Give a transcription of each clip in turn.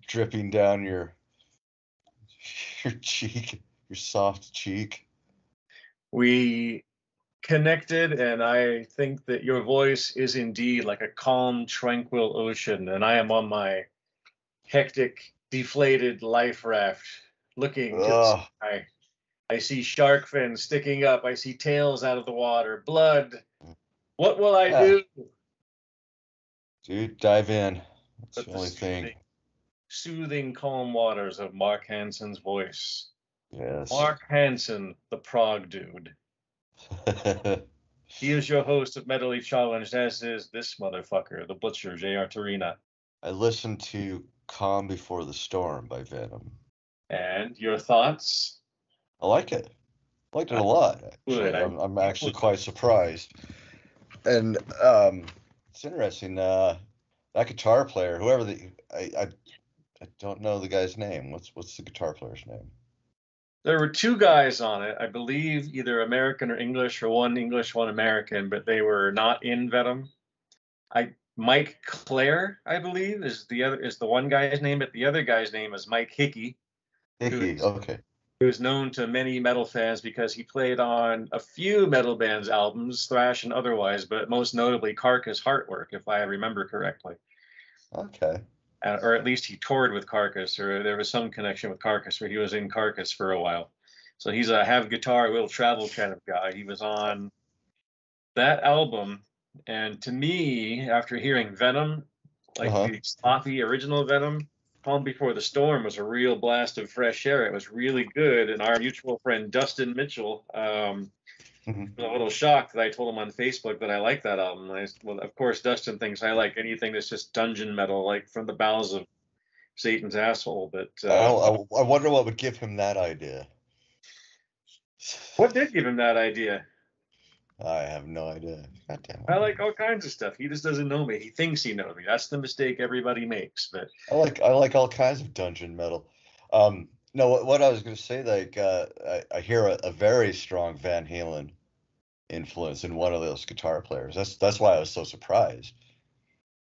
Dripping down your cheek, your soft cheek. We connected, and I think that your voice is indeed like a calm, tranquil ocean, and I am on my hectic, deflated life raft looking to the sky. I see shark fins sticking up. I see tails out of the water. Blood. What will I do? Dude, dive in. That's the only thing. Soothing, calm waters of Marc Hansen's voice. Yes. Marc Hansen, the prog dude. He is your host of Metally Challenged, as is this motherfucker, the butcher, J.R. Torina. I listened to Calm Before the Storm by Venom. And your thoughts? I like it. I liked it a lot. Actually. I'm actually quite surprised. And it's interesting. That guitar player, whoever I don't know the guy's name. What's the guitar player's name? There were two guys on it, I believe, either American or English, or one English, one American, but they were not in Venom. Mike Clare, I believe, is the one guy's name, but the other guy's name is Mike Hickey. Okay. Who is known to many metal fans because he played on a few metal bands' albums, thrash and otherwise, but most notably Carcass Heartwork, if I remember correctly. Okay. Or at least he toured with Carcass, or there was some connection with Carcass, where he was in Carcass for a while. So he's a have guitar, will travel kind of guy. He was on that album, and to me, after hearing Venom, like the sloppy original Venom, Calm Before the Storm was a real blast of fresh air. It was really good, and our mutual friend Dustin Mitchell was a little shocked that I told him on Facebook that I like that album. Well, of course, Dustin thinks I like anything that's just dungeon metal, like from the bowels of Satan's asshole. But I wonder what would give him that idea. What did give him that idea? I have no idea. Goddamn. I like all kinds of stuff. He just doesn't know me. He thinks he knows me. That's the mistake everybody makes. But I like all kinds of dungeon metal. No, what I was going to say, like I hear a very strong Van Halen influence in one of those guitar players. That's why I was so surprised.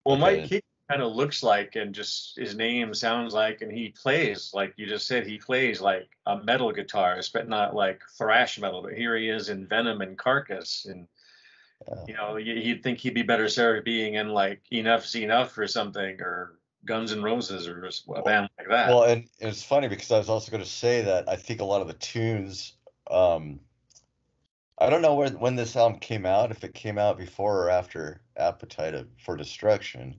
Well, Mike Hickey kind of looks like, and just his name sounds like, and he plays like you just said. He plays like a metal guitarist, but not like thrash metal. But here he is in Venom and Carcass, and you know, you'd think he'd be better served being in like Enough's Enough or something, or Guns N' Roses, or a band like that. Well, and it's funny because I was also going to say that I think a lot of the tunes. I don't know when this album came out, if it came out before or after Appetite for Destruction,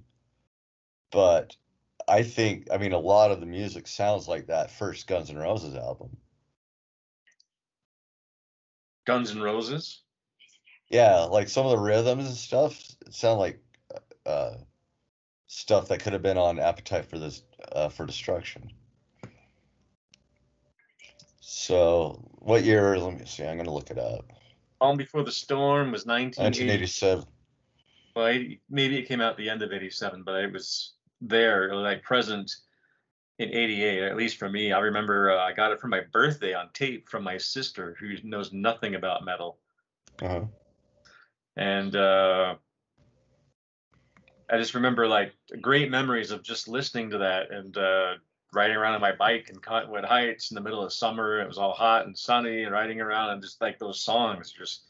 but I mean, a lot of the music sounds like that first Guns N' Roses album. Guns N' Roses? Yeah, like some of the rhythms and stuff sound like stuff that could have been on Appetite for Destruction. So, what year? Let me see. I'm going to look it up. Calm Before the Storm was 1987. Well, maybe it came out at the end of 87, but it was there, like present in 88, at least for me. I remember I got it for my birthday on tape from my sister, who knows nothing about metal. And I just remember like great memories of just listening to that and riding around on my bike in Cottonwood Heights in the middle of summer. It was all hot and sunny, and riding around, and just like those songs, just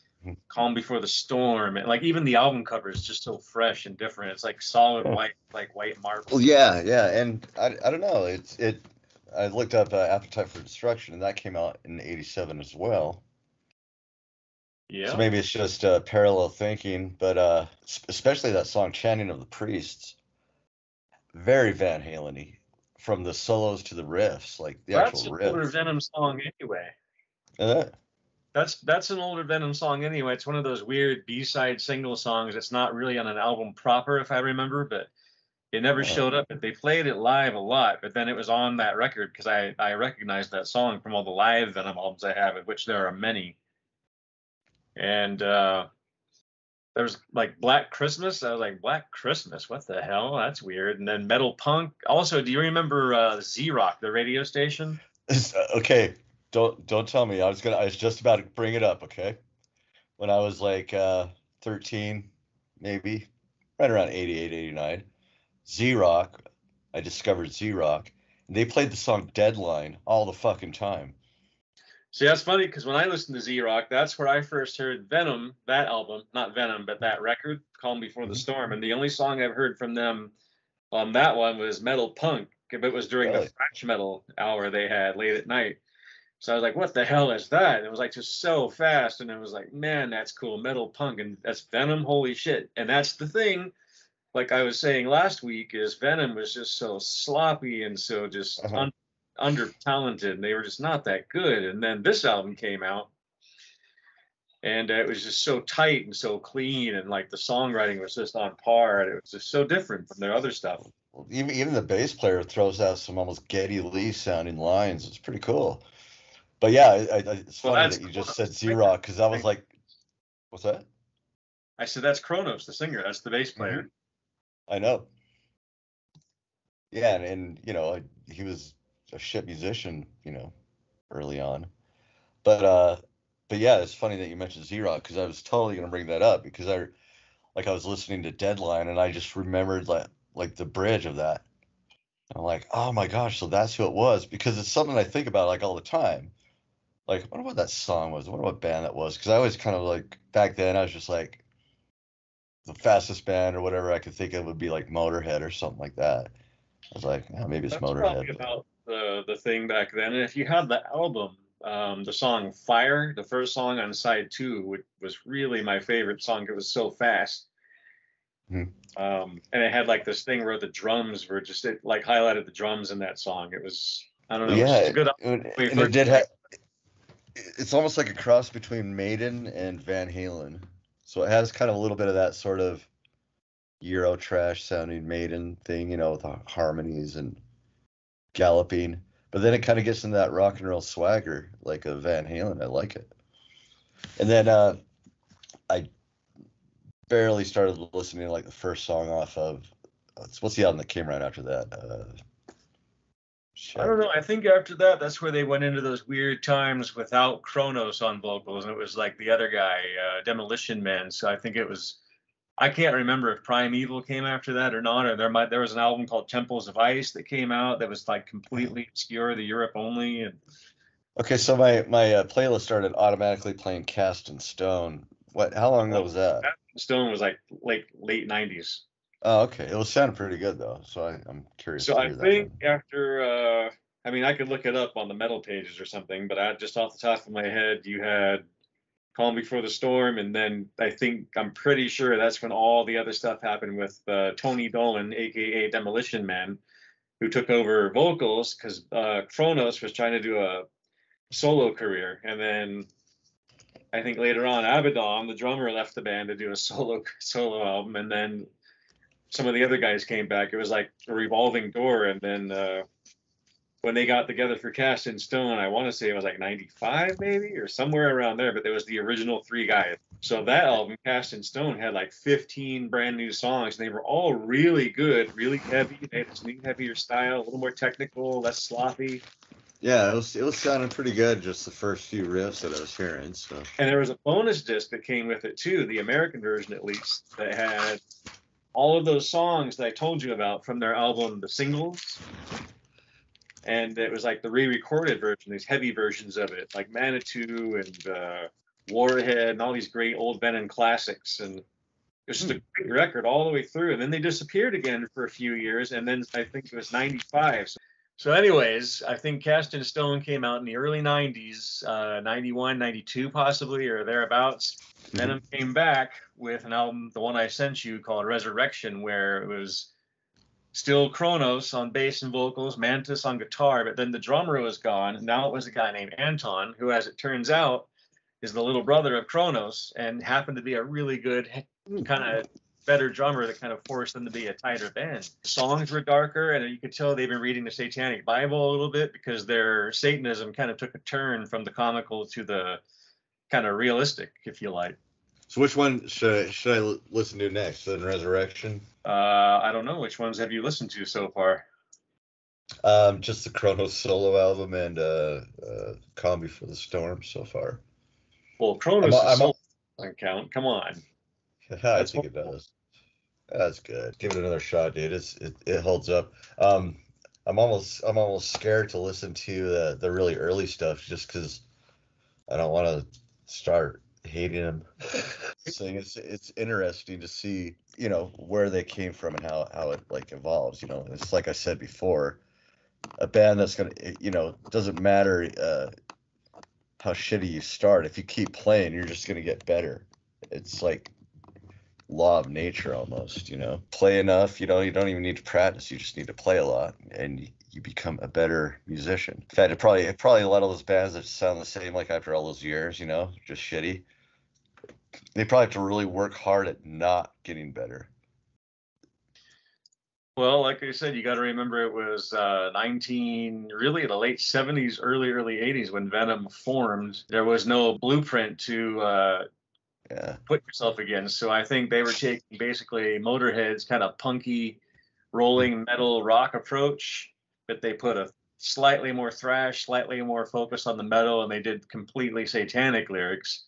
Calm Before the Storm, and like even the album cover is just so fresh and different. It's like solid white, like white marble. Well, yeah, and I don't know. I looked up Appetite for Destruction, and that came out in 87 as well. Yeah. So maybe it's just parallel thinking, but especially that song "Chanting of the Priests," very Van Halen-y. From the solos to the riffs, like the actual riff. That's an older Venom song anyway. That's an older Venom song anyway. It's one of those weird B-side single songs. It's not really on an album proper, if I remember, but it never showed up. They played it live a lot, but then it was on that record because I recognized that song from all the live Venom albums I have, of which there are many. And there's like Black Christmas. I was like, Black Christmas? What the hell? That's weird. And then Metal Punk. Also, do you remember Z-Rock, the radio station? Okay, don't tell me. I was just about to bring it up. Okay, when I was like 13, maybe, right around 88, 89. Z-Rock, I discovered Z-Rock, and they played the song Deadline all the fucking time. See, that's funny because when I listened to Z-Rock, that's where I first heard Venom, that album, not Venom, but that record, Calm Before the Storm. And the only song I've heard from them on that one was Metal Punk. It was during the Really? thrash metal hour they had late at night. So I was like, what the hell is that? And it was like just so fast. And it was like, man, that's cool. Metal Punk. And that's Venom. Holy shit. And that's the thing, like I was saying last week, is Venom was just so sloppy and so just Uh-huh. under talented. And they were just not that good. And then this album came out and it was just so tight and so clean. And like the songwriting was just on par. And it was just so different from their other stuff. Well, even the bass player throws out some almost Geddy Lee sounding lines. It's pretty cool. But yeah, it's funny that you just said Z-Rock because I was like, what's that? I said, that's Kronos, the singer. That's the bass player. Mm-hmm. I know. Yeah, and you know, he was a shit musician, you know, early on. But yeah, it's funny that you mentioned Z-Rock because I was totally gonna bring that up because I was listening to Deadline and I just remembered that like the bridge of that. And I'm like, oh my gosh, so that's who it was because it's something I think about like all the time. Like, I wonder what that song was. I wonder what band that was because I always kind of like back then I was just like the fastest band or whatever I could think of would be like Motorhead or something like that. I was like, oh, maybe it's That's Motorhead. probably about the thing back then. And if you had the album, the song Fire, the first song on side 2, which was really my favorite song. It was so fast. Mhm. And it had like this thing where the drums were just, it like highlighted the drums in that song. It was, I don't know, Yeah, it's a good and album. it did have. It's almost like a cross between Maiden and Van Halen. So it has kind of a little bit of that sort of Euro trash sounding Maiden thing, you know, with the harmonies and galloping. But then it kind of gets into that rock and roll swagger, like a Van Halen. I like it. And then I barely started listening to like the first song off of what's the album that came right after that? I don't know. I think after that, that's where they went into those weird times without Kronos on vocals, and it was like the other guy, Demolition Man. So I think it was. I can't remember if Primeval came after that or not, or there was an album called Temples of Ice that came out that was like completely obscure, the Europe only. And Okay, so my playlist started automatically playing Cast in Stone. What? How long ago was that? Stone was like late 90s. Oh, okay. It was sounding pretty good though, so I'm curious So to I hear that think one. after, I mean, I could look it up on the metal pages or something, but just off the top of my head, you had Calm Before the Storm, and then I'm pretty sure that's when all the other stuff happened with Tony Dolan, aka Demolition Man, who took over vocals because Kronos was trying to do a solo career, and then I think later on Abaddon, the drummer, left the band to do a solo album, and then some of the other guys came back. It was like a revolving door, and then when they got together for Cast in Stone, I want to say it was like 95 maybe or somewhere around there, but there was the original 3 guys. So that album, Cast in Stone, had like 15 brand new songs, and they were all really good, really heavy. They had this new heavier style, a little more technical, less sloppy. Yeah, it was sounding pretty good, just the first few riffs that I was hearing. So. And there was a bonus disc that came with it too, the American version at least, that had all of those songs that I told you about from their album, The Singles. And it was like the re-recorded version, these heavy versions of it, like Manitou and Warhead and all these great old Venom classics. And it was just a great record all the way through. And then they disappeared again for a few years. And then I think it was 95. So anyways, I think Cast in Stone came out in the early 90s, 91, 92 possibly, or thereabouts. Venom came back with an album, the one I sent you, called Resurrection, where it was still Kronos on bass and vocals, Mantis on guitar, but then the drummer was gone. Now it was a guy named Anton, who, as it turns out, is the little brother of Kronos and happened to be a really good, kind of better drummer that kind of forced them to be a tighter band. The songs were darker, and you could tell they've been reading the Satanic Bible a little bit because their Satanism kind of took a turn from the comical to the kind of realistic, if you like. So which one should I listen to next? Then Resurrection? I don't know. Which ones have you listened to so far? Just the Kronos solo album and Calm Before the Storm so far. Well, Kronos is doesn't count. Come on. I think it does. That's good. Give it another shot, dude. It holds up. I'm almost scared to listen to the really early stuff just because I don't want to start hating them. So it's interesting to see, where they came from and how it like evolves. It's like I said before, a band that's gonna, doesn't matter how shitty you start. If you keep playing, you're just gonna get better. It's like law of nature almost. Play enough, you don't even need to practice. You just need to play a lot, and you become a better musician. In fact, it probably a lot of those bands that sound the same, like after all those years, just shitty. They probably have to really work hard at not getting better. Well, like I said, you got to remember it was really the late 70s, early 80s when Venom formed. There was no blueprint to put yourself against. So I think they were taking basically Motorhead's kind of punky, rolling metal rock approach, but they put a slightly more thrash, slightly more focus on the metal, and they did completely satanic lyrics.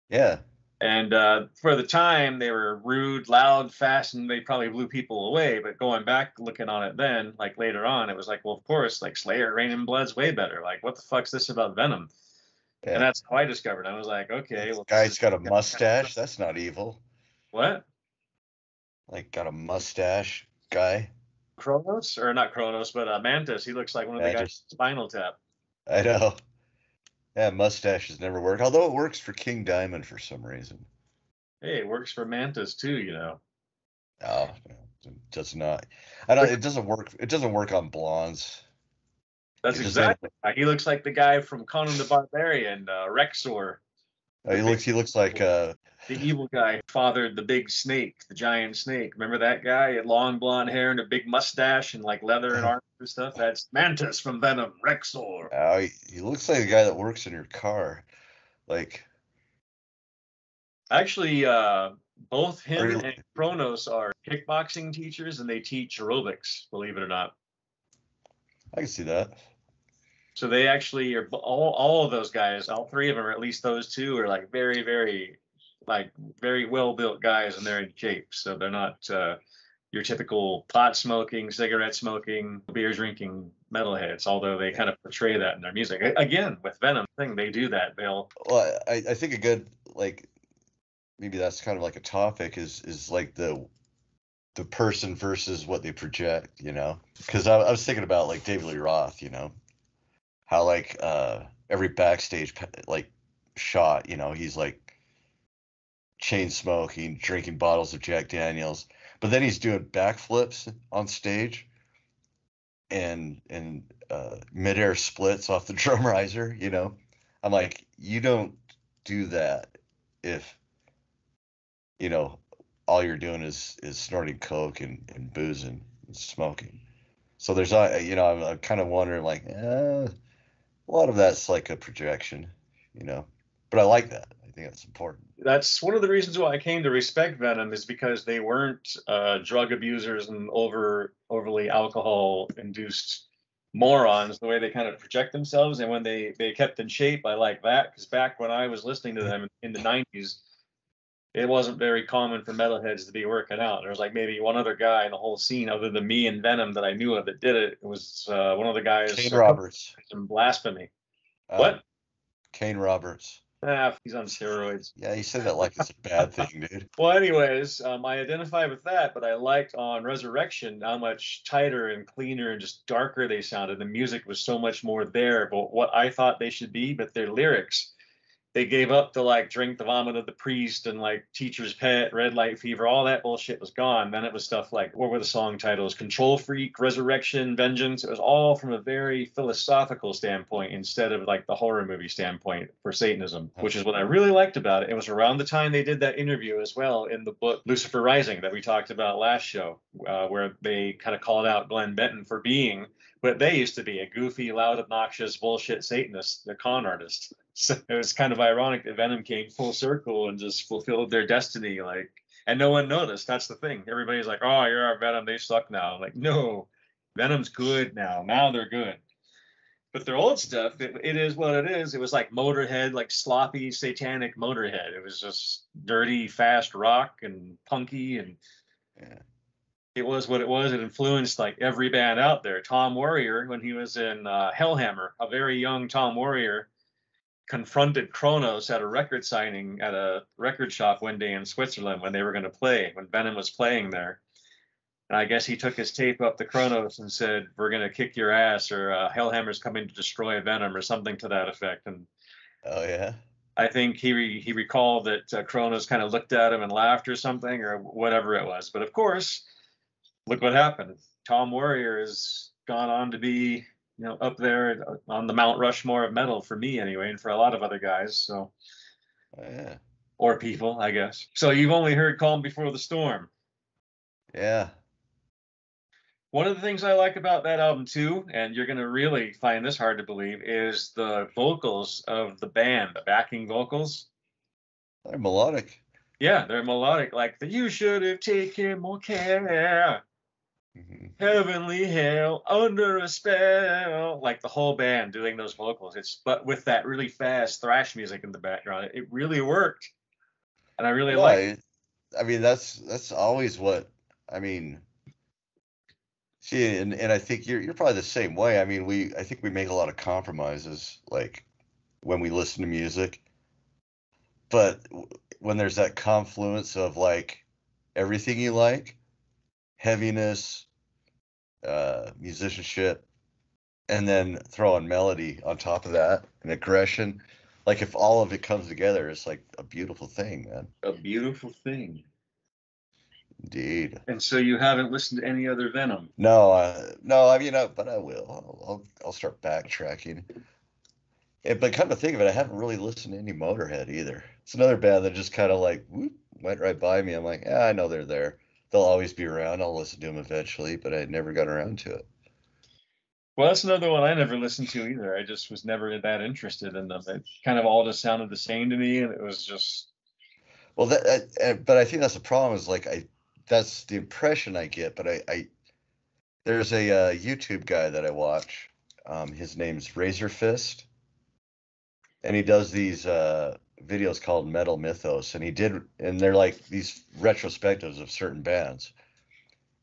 Yeah. And for the time, they were rude, loud, fast, and they probably blew people away. But going back, looking on it then, like later on, it was like, well, of course, like Slayer, Rain and Blood's way better. Like, what the fuck's this about Venom? Yeah. And that's how I discovered. I was like, okay, well, guy's got a mustache. That's not evil. What? Like, got a mustache guy. Kronos, or not Kronos, but Mantis. He looks like one of the guys from Spinal Tap. I know. Yeah, mustaches never work. Although it works for King Diamond for some reason. Hey, it works for Mantis too, Oh, it does not. It doesn't work. It doesn't work on blondes. That's exactly. He looks like the guy from Conan the Barbarian, Rexor. He looks like the evil guy fathered the big snake, the giant snake. Remember that guy? He had long blonde hair and a big mustache and like leather and armor and stuff. That's Mantis from Venom, Rexor. Oh, he looks like a guy that works in your car. Like, actually, both him and Kronos are kickboxing teachers, and they teach aerobics. Believe it or not. I can see that. So they actually are all of those guys, all three of them, or at least those two, are like very, very, like very well built guys, and they're in shape. So they're not your typical pot smoking, cigarette smoking, beer drinking metalheads. Although they kind of portray that in their music. Again, with Venom thing, they do that. Well, I think a good maybe that's kind of like a topic is like the person versus what they project. Because I was thinking about like David Lee Roth. How like every backstage like shot, he's like chain smoking, drinking bottles of Jack Daniels, but then he's doing backflips on stage and midair splits off the drum riser. I'm like, you don't do that if all you're doing is snorting coke and boozing and smoking. So there's I'm kind of wondering like a lot of that's like a projection, but I like that. I think that's important. That's one of the reasons why I came to respect Venom, is because they weren't drug abusers and overly alcohol-induced morons the way they kind of project themselves. And when they kept in shape, I like that, because back when I was listening to them in the 90s, it wasn't very common for metalheads to be working out. There was like maybe one other guy in the whole scene other than me and Venom that I knew of that did it. It was one of the guys. Kane Roberts. Some blasphemy. What? Kane Roberts. He's on steroids. Yeah, you said that like it's a bad thing, dude. Well, anyways, I identify with that, but I liked on Resurrection how much tighter and cleaner and just darker they sounded. The music was so much more there, but what I thought they should be, but their lyrics, they gave up to like Drink the Vomit of the Priest and like Teacher's Pet, Red Light Fever, all that bullshit was gone. Then it was stuff like, what were the song titles? Control Freak, Resurrection, Vengeance. It was all from a very philosophical standpoint instead of like the horror movie standpoint for Satanism, which is what I really liked about it. It was around the time they did that interview as well in the book Lucifer Rising that we talked about last show, where they kind of called out Glenn Benton for being what they used to be, a goofy, loud, obnoxious, bullshit Satanist, the con artist. So it was kind of ironic that Venom came full circle and just fulfilled their destiny, and no one noticed. That's the thing. Everybody's like, "Oh, you're our Venom. They suck now." I'm like, no, Venom's good now. Now they're good. But their old stuff, it is what it is. It was like Motorhead, like sloppy, satanic Motorhead. It was just dirty, fast rock and punky, and Yeah. it was what it was. It influenced like every band out there. Tom Warrior, when he was in Hellhammer, a very young Tom Warrior, confronted Kronos at a record signing at a record shop one day in Switzerland when they were going to play, when Venom was playing there. And I guess he took his tape up to Kronos and said, "We're going to kick your ass," or "Hellhammer's coming to destroy Venom," or something to that effect. And Oh yeah. I think he recalled that Kronos kind of looked at him and laughed or something, or whatever it was. But of course, look what happened. Tom Warrior has gone on to be, up there on the Mount Rushmore of metal for me anyway, and for a lot of other guys. So, Oh yeah. or people, I guess. So you've only heard "Calm Before the Storm." Yeah. One of the things I like about that album too, and you're going to really find this hard to believe, is the vocals of the band, the backing vocals. They're melodic. Yeah, they're melodic, like the "You should have taken more care." Mm-hmm. Heavenly hell, under a spell, like the whole band doing those vocals. But with that really fast thrash music in the background, it really worked, and I really like it. I mean, that's always what I mean. See, and I think you're probably the same way. I mean, I think we make a lot of compromises, like when we listen to music, but when there's that confluence of like everything you like, heaviness, musicianship, and then throw in melody on top of that and aggression. Like if all of it comes together, it's like a beautiful thing, man. A beautiful thing. Indeed. And so you haven't listened to any other Venom? No, no. I mean, but I will. I'll start backtracking. Yeah, but come to think of it, I haven't really listened to any Motorhead either. It's another band that just kind of like whoop, went right by me. I'm like, yeah, I know they're there. They'll always be around. I'll listen to them eventually, but I never got around to it. Well, that's another one I never listened to either. I just was never that interested in them. It kind of all just sounded the same to me, and it was just. Well, but I think that's the problem. Is like that's the impression I get. But there's a YouTube guy that I watch. His name's Razor Fist, and he does these videos called Metal Mythos, and they're like these retrospectives of certain bands.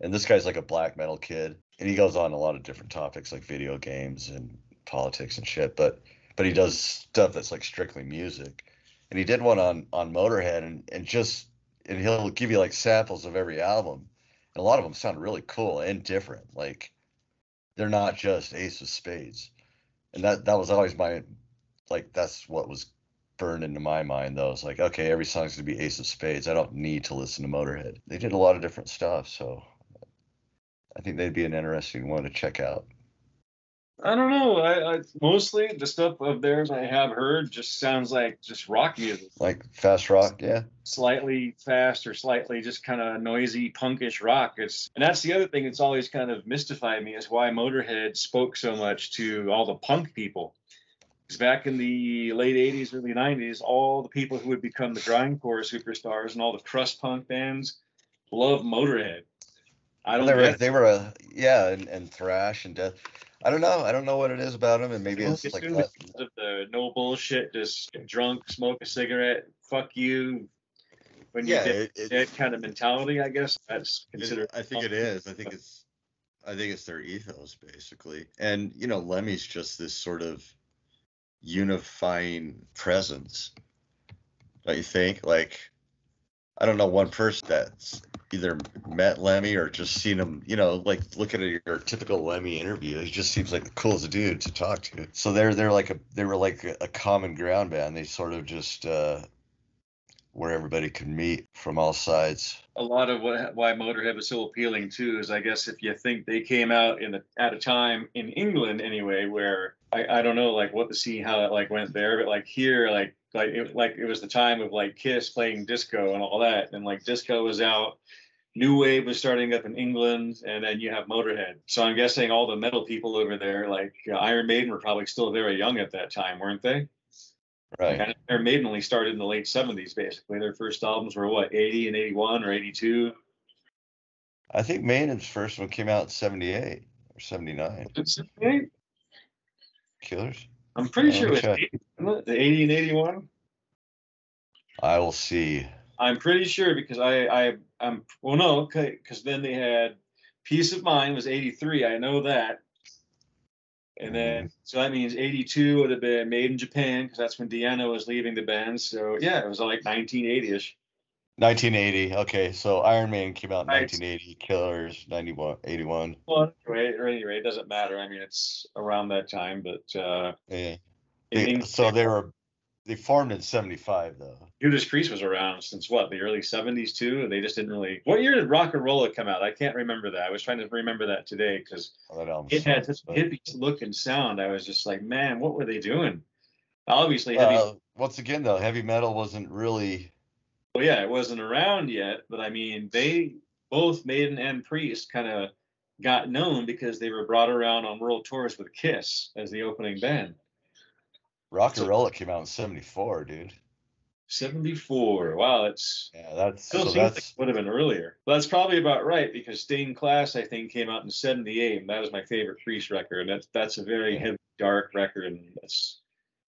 And this guy's like a black metal kid, and he goes on a lot of different topics like video games and politics and shit. But he does stuff that's like strictly music. And he did one on Motorhead, and he'll give you like samples of every album, and a lot of them sound really cool and different. Like they're not just Ace of Spades, and that was always that's what was burned into my mind though. It's like, okay, every song's gonna be Ace of Spades. I don't need to listen to Motorhead. They did a lot of different stuff, so I think they'd be an interesting one to check out. I don't know. I mostly the stuff of theirs I have heard just sounds like just rock music. Like fast rock, yeah. Slightly fast or slightly just kind of noisy, punkish rock. And that's the other thing that's always kind of mystified me is why Motorhead spoke so much to all the punk people. Because back in the late 80s, early 90s, all the people who would become the grindcore superstars and all the crust punk bands loved Motorhead. They were and thrash and death. I don't know what it is about them, and maybe it's like because of the no bullshit, just drunk, smoke a cigarette, fuck you. When you get that kind of mentality, I guess that's considered. I think it is. I think it's their ethos basically, and Lemmy's just this sort of unifying presence. Don't you think? Like, I don't know one person that's either met Lemmy or just seen him, like looking at your typical Lemmy interview. He just seems like the coolest dude to talk to. So they were like a common ground band. They sort of just where everybody could meet from all sides. A lot of why Motorhead was so appealing too is, I guess, if you think they came out at a time in England anyway, where I don't know like what the scene, how it like went there, but like here, like it was the time of like Kiss playing disco and all that, and like disco was out. New Wave was starting up in England, and then you have Motorhead. So I'm guessing all the metal people over there, like Iron Maiden, were probably still very young at that time, weren't they? Right. Like, Iron Maiden only started in the late 70s, basically. Their first albums were, 80 and 81 or 82? I think Maiden's first one came out in 78 or 79. 78? Killers? I'm pretty sure Let it me was check. the 80 and 81. I will see. I'm pretty sure because I'm well no, okay, because then they had Peace of Mind was 83. I know that. And then, so that means 82 would have been Made in Japan because that's when Deanna was leaving the band. So yeah, it was like 1980-ish. 1980. Okay, so Iron Man came out in Right. 1980. Killers 91, 81. Well, anyway, it doesn't matter. I mean, it's around that time, but Yeah. in English, So they formed in 75 though. Judas Priest was around since what, the early 70s too? They just didn't really. What year did Rock and Rolla come out? I can't remember that. I was trying to remember that today because That album it had such sucks, a but hippie look and sound. I was just like, man, what were they doing? Obviously, heavy. once again though, heavy metal wasn't really. Well, yeah, it wasn't around yet, but I mean, they both Maiden and Priest kind of got known because they were brought around on world tours with Kiss as the opening band. Rock and So Rolla came out in 74, dude. 74. Wow, that's Yeah, that's still so seems like it that's would have been earlier. But that's probably about right because Stained Class, I think, came out in 78, and that was my favorite Priest record. And that's a very yeah. heavy, dark record, and that's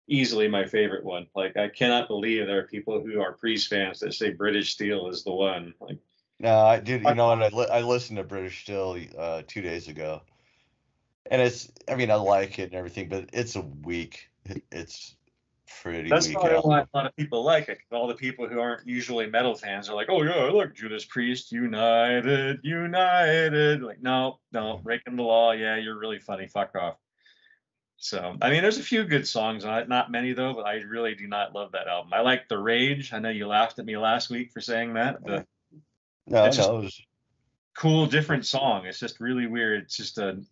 easily my favorite one. Like I cannot believe there are people who are Priest fans that say British Steel is the one. Like No, I did. You know what? I listened to British Steel 2 days ago, and I mean, I like it and everything, but it's pretty that's weak probably why album. a lot of people like it. All the people who aren't usually metal fans are like, "Oh yeah, I like Judas Priest, United, United." Like, no, no, breaking the law. Yeah, you're really funny. Fuck off. So, I mean, there's a few good songs on it, not many though, but I really do not love that album. I like The Rage. I know you laughed at me last week for saying that, but No, it's just no, cool, different song. It's just really weird. It's just a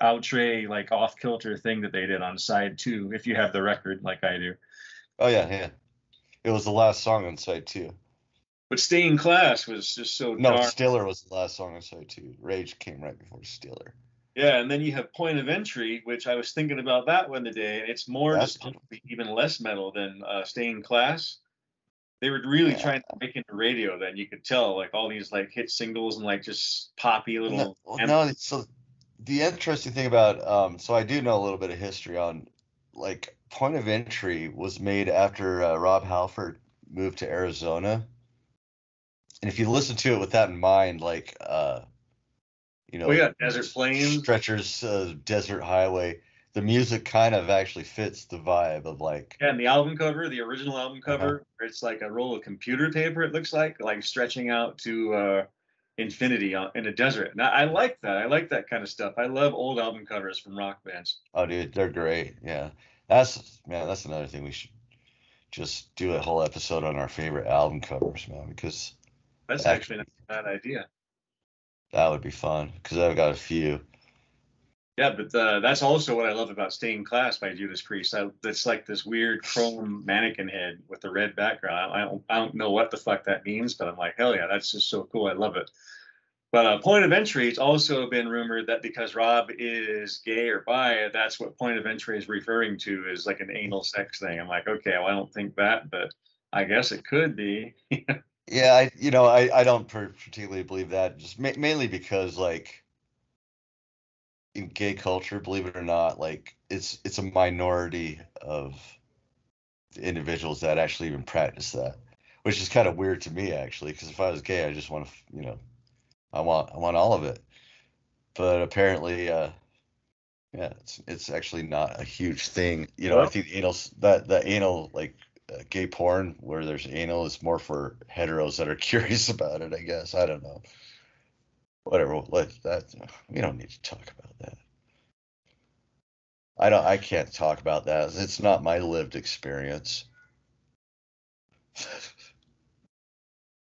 outre like off kilter thing that they did on side two. If you have the record like I do, oh yeah, yeah. It was the last song on side two. but Staying Class was just so No, dark. Stiller was the last song on side two. Rage came right before Stiller. Yeah, and then you have Point of Entry, which I was thinking about that one today, and it's more That's just even less metal than Staying Class. They were really yeah. trying to break into radio. Then you could tell like all these like hit singles and like just poppy No, little. well, no, so the interesting thing about so I do know a little bit of history on like Point of Entry was made after Rob Halford moved to Arizona. And if you listen to it with that in mind, like you We know, got Desert Plains. Stretcher's Desert Highway, the music kind of actually fits the vibe of like Yeah, and the album cover, the original album uh-huh. cover, it's like a roll of computer paper. It looks like stretching out to infinity in a desert. And I like that. I like that kind of stuff. I love old album covers from rock bands. Oh dude, they're great. Yeah. That's another thing we should just do a whole episode on our favorite album covers, man, because That's that actually not a bad idea. that would be fun because I've got a few. Yeah, but that's also what I love about Stained Class by Judas Priest. That's like this weird chrome mannequin head with the red background. I don't know what the fuck that means, but I'm like, hell yeah, that's just so cool. I love it. But Point of Entry, it's also been rumored that because Rob is gay or bi, that's what Point of Entry is referring to is like an anal sex thing. I'm like, okay, well, I don't think that, but I guess it could be. Yeah, I don't particularly believe that, just mainly because like in gay culture, believe it or not, like it's a minority of individuals that actually even practice that, which is kind of weird to me actually, because if I was gay, I just want to, I want all of it. But apparently, yeah, it's actually not a huge thing. I Well, think the anal like gay porn where there's anal is more for heteros that are curious about it, I guess. I don't know. Whatever. Let that. We don't need to talk about that. I can't talk about that. It's not my lived experience.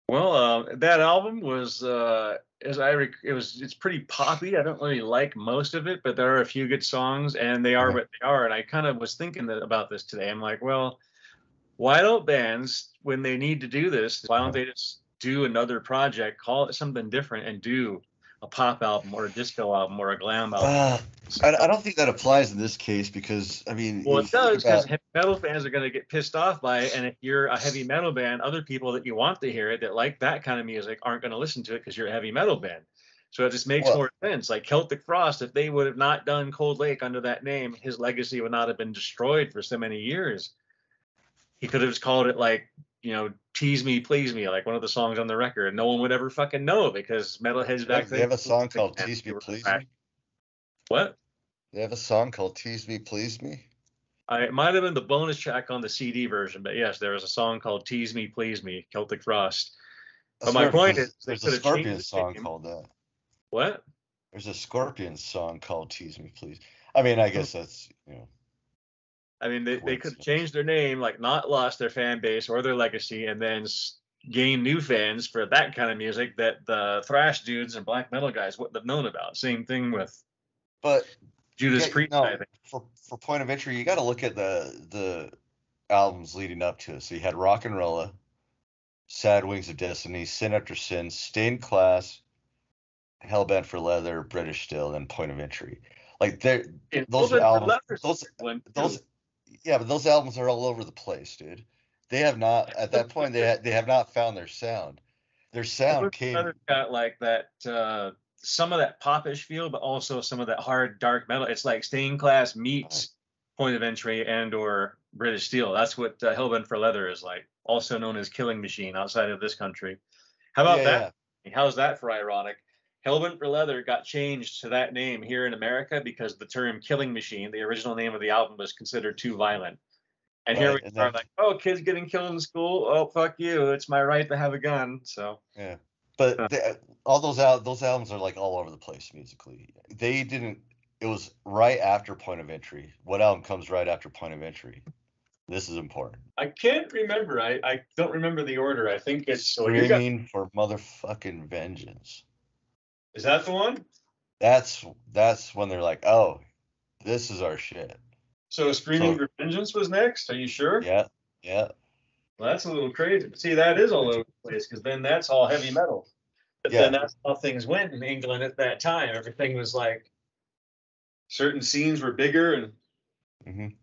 well, that album was it's pretty poppy. I don't really like most of it, but there are a few good songs, and they are Uh-huh. what they are. And I kind of was thinking about this today. I'm like, well, why don't bands, when they need to do this, why don't Uh-huh. they just do another project, call it something different, and do a pop album or a disco album or a glam album? Uh, I don't think that applies in this case because I mean, Well, if it you think does because about heavy metal fans are going to get pissed off by it. And if you're a heavy metal band, other people that you want to hear it that like that kind of music aren't going to listen to it because you're a heavy metal band. So it just makes Well, more sense. Like Celtic Frost, if they would have not done Cold Lake under that name, his legacy would not have been destroyed for so many years. He could have just called it like, Tease Me, Please Me, like one of the songs on the record. No one would ever fucking know because metalheads back they then. have a song called Tease Me, Please Me? What? They have a song called Tease Me, Please Me? It might have been the bonus track on the CD version, but yes, there was a song called Tease Me, Please Me, Celtic Frost. But my point is, they there's a could have changed Scorpion the song name. called that. What? There's a Scorpion song called Tease Me, Please. I mean, I guess that's, I mean, they could have changed their name, like not lost their fan base or their legacy, and then gain new fans for that kind of music that the thrash dudes and black metal guys wouldn't have known about. Same thing with Judas Priest. I think. For Point of Entry, you got to look at the albums leading up to it. So you had Rock and Rolla, Sad Wings of Destiny, Sin After Sin, Stained Class, Hellbent for Leather, British Steel, and Point of Entry. Like those albums, but those albums are all over the place, dude. They have not at that point they have not found their sound. Their sound came got like that some of that popish feel, but also some of that hard dark metal. It's like Stained Class meets Point of Entry and or British Steel. That's what Hellbent for Leather is like, also known as Killing Machine outside of this country. How about that? Yeah. How's that for ironic? Hellbent for Leather got changed to that name here in America because the term Killing Machine, the original name of the album, was considered too violent. And here we are like, oh, kids getting killed in school. Oh, fuck you. It's my right to have a gun. So yeah. But all those albums are like all over the place musically. It was right after Point of Entry. What album comes right after Point of Entry? This is important. I can't remember. I don't remember the order. I think it's Screaming for Motherfucking Vengeance. Is that the one? That's when they're like, oh, this is our shit. So Screaming for Vengeance was next? Are you sure? Yeah. Well, that's a little crazy. See, that is all over the place because then that's all heavy metal. But then that's how things went in England at that time. Everything was like certain scenes were bigger and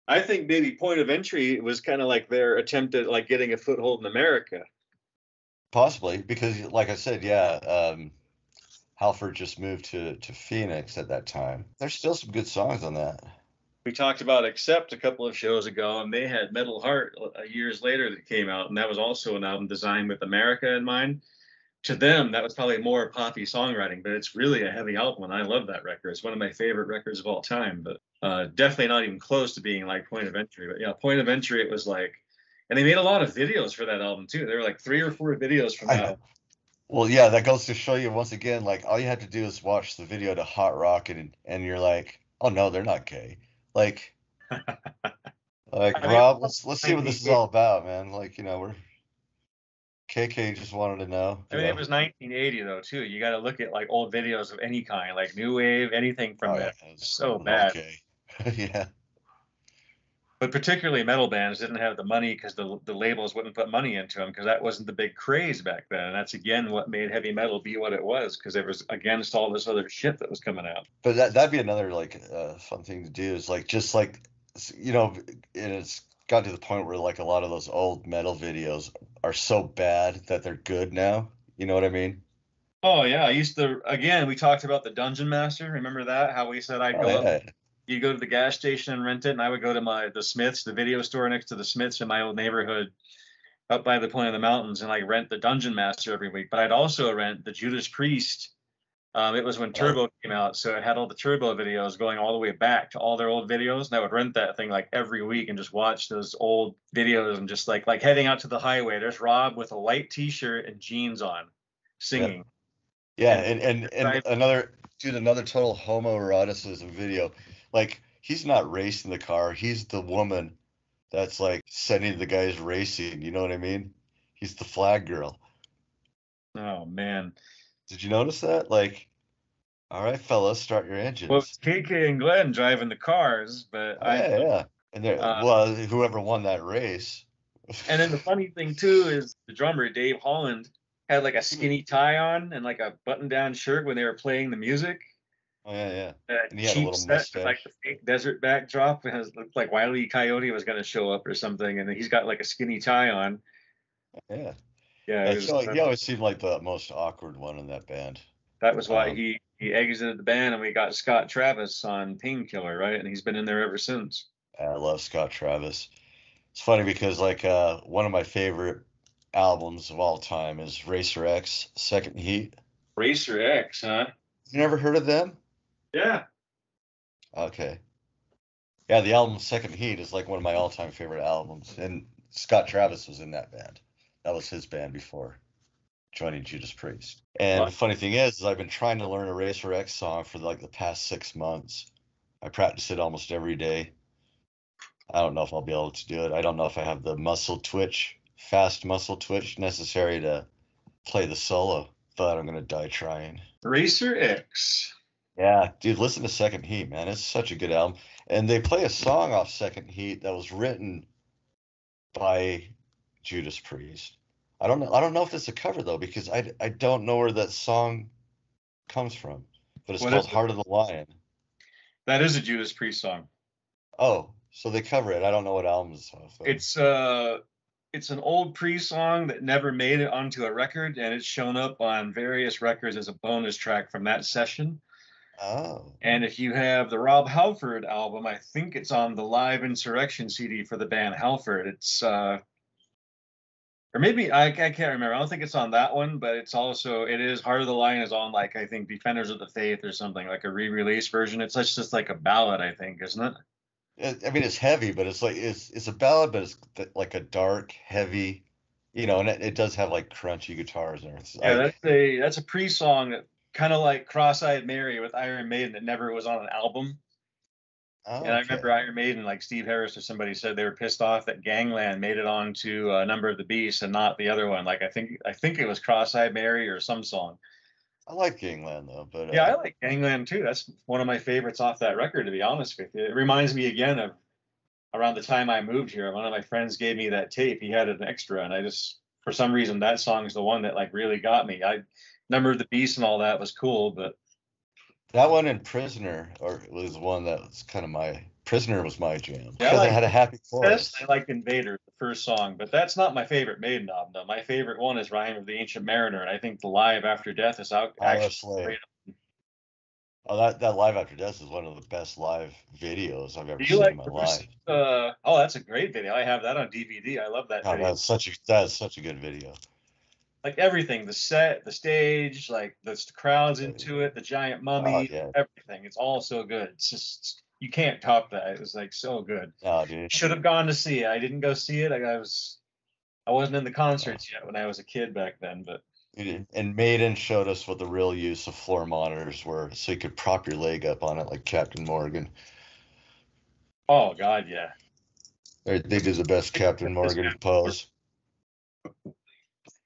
I think maybe Point of Entry was kind of like their attempt at like getting a foothold in America. Possibly, because like I said, Halford just moved to Phoenix at that time. There's still some good songs on that. We talked about Accept a couple of shows ago, and they had Metal Heart years later that came out, and that was also an album designed with America in mind. To them, that was probably more poppy songwriting, but it's really a heavy album, and I love that record. It's one of my favorite records of all time, but definitely not even close to being like Point of Entry. But yeah, Point of Entry, it was like, and they made a lot of videos for that album too. There were like 3 or 4 videos from that album. Well, yeah, that goes to show you once again, like all you have to do is watch the video to Hot Rock and you're like, oh no, they're not gay. Like Rob, let's see what this is all about, man. Like, we're KK just wanted to know. I mean, it was 1980 though too. You got to look at like old videos of any kind, like new wave, anything from that. So bad. Okay. Yeah. But particularly metal bands didn't have the money because the labels wouldn't put money into them because that wasn't the big craze back then. And that's again what made heavy metal be what it was because it was against all this other shit that was coming out. But that'd be another like fun thing to do is like and it's got to the point where like a lot of those old metal videos are so bad that they're good now. You know what I mean? Oh yeah, I used to. Again, we talked about the Dungeon Master. Remember that? How we said I'd go up. You go to the gas station and rent it, and I would go to the Smiths, the video store next to the Smiths in my old neighborhood, up by the point of the mountains, and rent the Dungeon Master every week. But I'd also rent the Judas Priest. It was when Turbo came out, so it had all the Turbo videos going all the way back to all their old videos, and I would rent that thing like every week and just watch those old videos and just like heading out to the highway. There's Rob with a white T-shirt and jeans on, singing. Yeah, and another total homoeroticism video. Like, he's not racing the car. He's the woman that's, like, sending the guys racing. You know what I mean? He's the flag girl. Oh, man. Did you notice that? Like, all right, fellas, start your engines. Well, it's KK and Glenn driving the cars, but yeah. And whoever won that race. And then the funny thing, too, is the drummer, Dave Holland, had, like, a skinny tie on and, like, a button-down shirt when they were playing the music. Oh, yeah. And he had a little mustache. With, like the fake desert backdrop. It looked like Wile E. Coyote was going to show up or something, and he's got like a skinny tie on. Yeah. Yeah. He always seemed like the most awkward one in that band. That was why he exited the band, and we got Scott Travis on Painkiller, right? And he's been in there ever since. I love Scott Travis. It's funny because like one of my favorite albums of all time is Racer X Second Heat. Racer X, huh? You never heard of them? Yeah. Okay. Yeah, the album Second Heat is like one of my all-time favorite albums, and Scott Travis was in that band. That was his band before joining Judas Priest. And the funny thing is I've been trying to learn a Racer X song for like the past 6 months. I practice it almost every day. I don't know if I'll be able to do it. I don't know if I have the fast muscle twitch necessary to play the solo, but I'm gonna die trying. Racer X. Yeah, dude, listen to Second Heat, man. It's such a good album. And they play a song off Second Heat that was written by Judas Priest. I don't know if it's a cover though, because I don't know where that song comes from. But it's called Heart of the Lion. That is a Judas Priest song. Oh, so they cover it. I don't know what album it's off of. It's an old Priest song that never made it onto a record, and it's shown up on various records as a bonus track from that session. Oh. And if you have the Rob Halford album, I think it's on the Live Insurrection CD for the band Halford. It's or maybe I can't remember. I don't think it's on that one, but it is Heart of the Lion is on, like, I think Defenders of the Faith or something, like a re-release version. It's just like a ballad, I think, isn't it? I mean, it's heavy, but it's like it's a ballad, but it's like a dark, heavy, and it does have like crunchy guitars and everything. Yeah, that's a Priest song that kind of like Cross-Eyed Mary with Iron Maiden that never was on an album. Oh, and I remember Iron Maiden, like Steve Harris or somebody said they were pissed off that Gangland made it onto a Number of the Beast and not the other one. Like I think it was Cross-Eyed Mary or some song. I like Gangland though, but yeah, I like Gangland too. That's one of my favorites off that record, to be honest with you. It reminds me again of around the time I moved here. One of my friends gave me that tape. He had an extra, and I just, for some reason, that song is the one that like really got me. Number of the Beast and all that was cool, but that one and Prisoner was one that was kind of Prisoner was my jam. Yeah, because it had a happy chorus. I like Invader, the first song, but that's not my favorite Maiden album, though. My favorite one is Rhyme of the Ancient Mariner, and I think the Live After Death is actually great. Oh, that Live After Death is one of the best live videos I've ever seen in my life. That's a great video. I have that on DVD. I love that video. That's such a good video. Like everything, the set, the stage, like the crowds into it, the giant mummy, everything. It's all so good. It's just, you can't top that. It was like so good. Oh, dude. Should have gone to see it. I didn't go see it. I wasn't in the concerts yet when I was a kid back then, but. And Maiden showed us what the real use of floor monitors were, so you could prop your leg up on it like Captain Morgan. Oh God, yeah. They did the best Captain Morgan pose.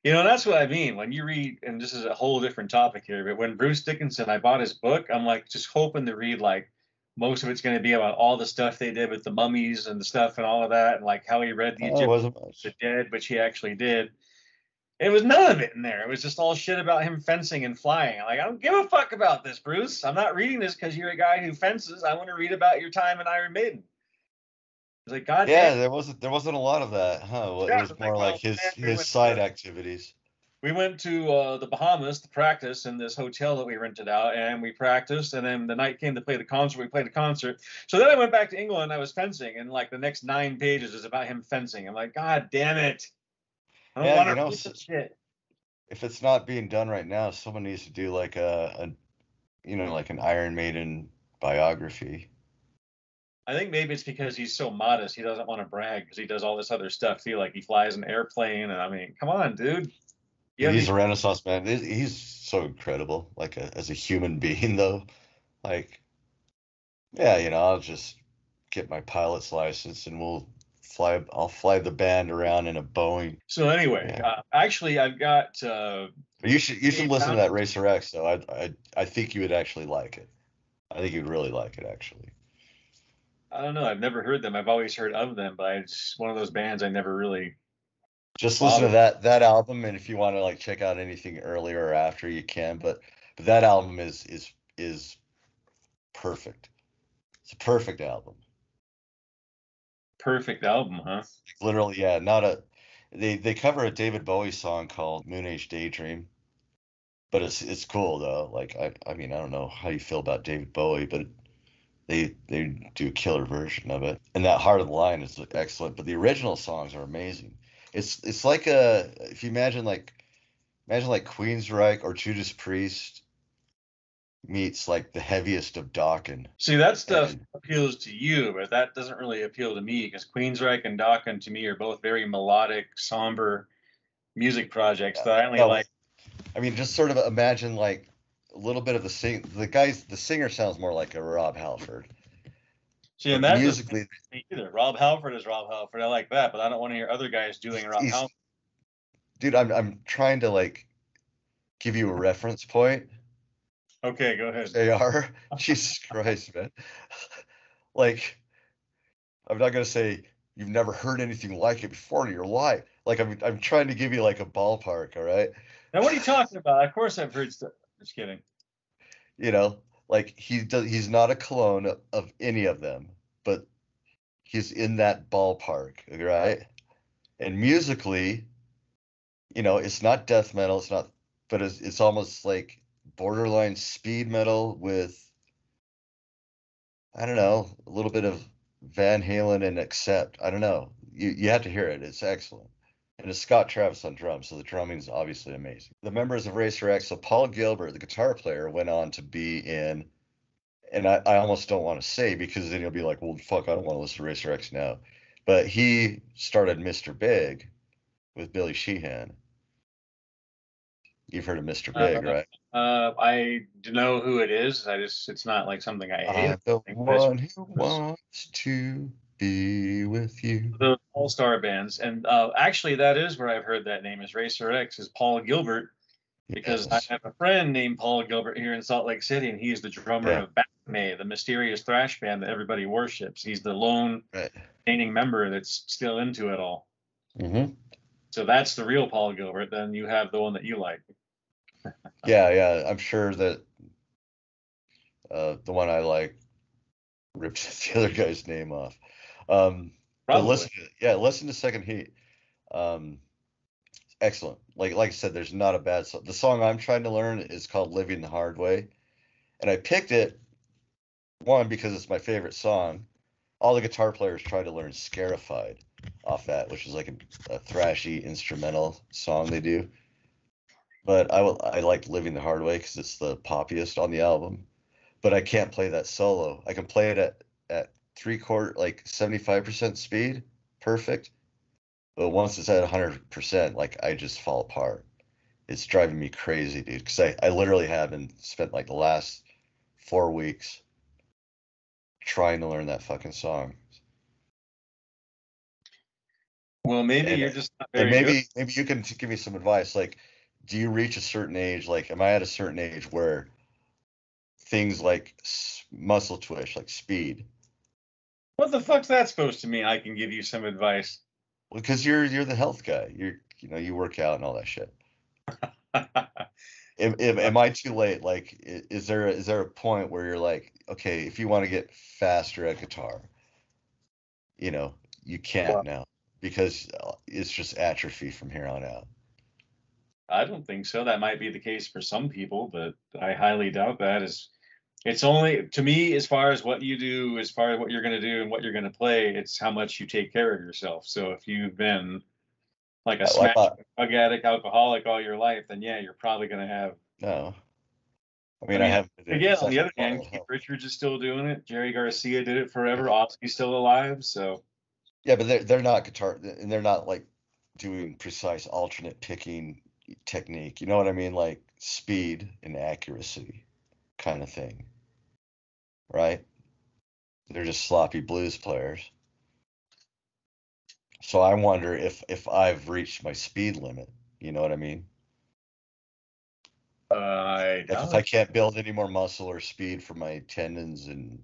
That's what I mean when you read, and this is a whole different topic here, but when Bruce Dickinson, I bought his book, I'm like just hoping to read like most of it's going to be about all the stuff they did with the mummies and the stuff and all of that, and like how he read the the dead, which he actually did. It was none of it in there. It was just all shit about him fencing and flying. I'm like, I don't give a fuck about this, Bruce. I'm not reading this because you're a guy who fences. I want to read about your time in Iron Maiden. It's like, God damn. There wasn't a lot of that, huh? It was more like his side activities. We went to the Bahamas to practice in this hotel that we rented out, and we practiced, and then the night came to play the concert. We played the concert. So then I went back to England. I was fencing, and like the next 9 pages is about him fencing. I'm like, God damn it. I don't want to read this shit. If it's not being done right now, someone needs to do like like an Iron Maiden biography. I think maybe it's because he's so modest. He doesn't want to brag because he does all this other stuff too. Like he flies an airplane, and I mean, come on, dude. He's a Renaissance man. He's so incredible. Like as a human being, though. Like, yeah, I'll just get my pilot's license and I'll fly the band around in a Boeing. So anyway, actually, I've got. You should listen to that Racer X though. I think you would actually like it. I think you'd really like it actually. I don't know. I've never heard them. I've always heard of them, but it's one of those bands I never really. Just listen to that album, and if you want to like check out anything earlier or after, you can. But that album is perfect. It's a perfect album. Perfect album, huh? Literally, yeah. They cover a David Bowie song called Moon Age Daydream, but it's cool though. Like I mean, I don't know how you feel about David Bowie, but they do a killer version of it. And that Heart of the Lion is excellent, but the original songs are amazing. It's like if you imagine like Queensryche or Judas Priest meets like the heaviest of Dokken. See, that stuff And appeals to you, but that doesn't really appeal to me because Queensryche and Dokken to me are both very melodic, somber music projects that I only no, like. I mean, just sort of imagine like a little bit of the singer sounds more like a Rob Halford. See, But and that doesn't musically, me either. Rob Halford is Rob Halford. I like that, but I don't want to hear other guys doing Rob Halford. Dude, I'm trying to like give you a reference point. Okay, go ahead. AR, Jesus Christ, man. Like, I'm not gonna say you've never heard anything like it before in your life. Like, I'm trying to give you like a ballpark, all right? Now, what are you talking about? Of course, I've heard stuff. Just kidding. You know, like he's not a clone of any of them, but he's in that ballpark, right? And musically, it's not death metal, but it's almost like borderline speed metal with, I don't know, a little bit of Van Halen and Accept. I don't know. You have to hear it. It's excellent. And it's Scott Travis on drums, so the drumming is obviously amazing. The members of Racer X, so Paul Gilbert, the guitar player, went on to be in, and I almost don't want to say because then you'll be like, well, fuck, I don't want to listen to Racer X now. But he started Mr. Big with Billy Sheehan. You've heard of Mr. Big, right? I know who it is. It's not like something I hate. I'm the one who wants to be with you. The all-star bands, and actually, that is where I've heard that name is Racer X is Paul Gilbert, because Yes. I have a friend named Paul Gilbert here in Salt Lake City, and he is the drummer of Batman, the mysterious thrash band that everybody worships. He's the lone remaining member that's still into it all. Mm-hmm. So that's the real Paul Gilbert. Then you have the one that you like. Yeah. I'm sure that the one I like ripped the other guy's name off. But listen to Second Heat. Excellent. Like I said, there's not a bad song. The song I'm trying to learn is called Living the Hard Way. And I picked it, one, because it's my favorite song. All the guitar players try to learn Scarified off that, which is like a thrashy instrumental song they do. But I like Living the Hard Way because it's the poppiest on the album. But I can't play that solo. I can play it at 3/4, like 75% speed, perfect. But once it's at 100%, like I just fall apart. It's driving me crazy, dude. Because I literally have been spent like the last 4 weeks trying to learn that fucking song. Well, maybe you're just not very good. Maybe you can give me some advice. Like, do you reach a certain age? Like, am I at a certain age where things like muscle twitch, like speed? What the fuck's that supposed to mean? I can give you some advice. Well, because you're the health guy. You work out and all that shit. Am I too late? Like, is there a point where you're like, okay, if you want to get faster at guitar, you can't now because it's just atrophy from here on out. I don't think so. That might be the case for some people, but I highly doubt that. It's only, to me, as far as what you do, as far as what you're going to do and what you're going to play, it's how much you take care of yourself. So if you've been like a smash drug addict, alcoholic all your life, then yeah, you're probably going to have. No. I mean, I haven't. Again, on the other hand, Keith Richards is still doing it. Jerry Garcia did it forever. Ozzy's still alive. So. Yeah, but they're not guitar, and they're not like doing precise alternate picking technique. You know what I mean? Like speed and accuracy kind of thing. Right? They're just sloppy blues players. So I wonder if I've reached my speed limit. You know what I mean? If I can't build any more muscle or speed for my tendons and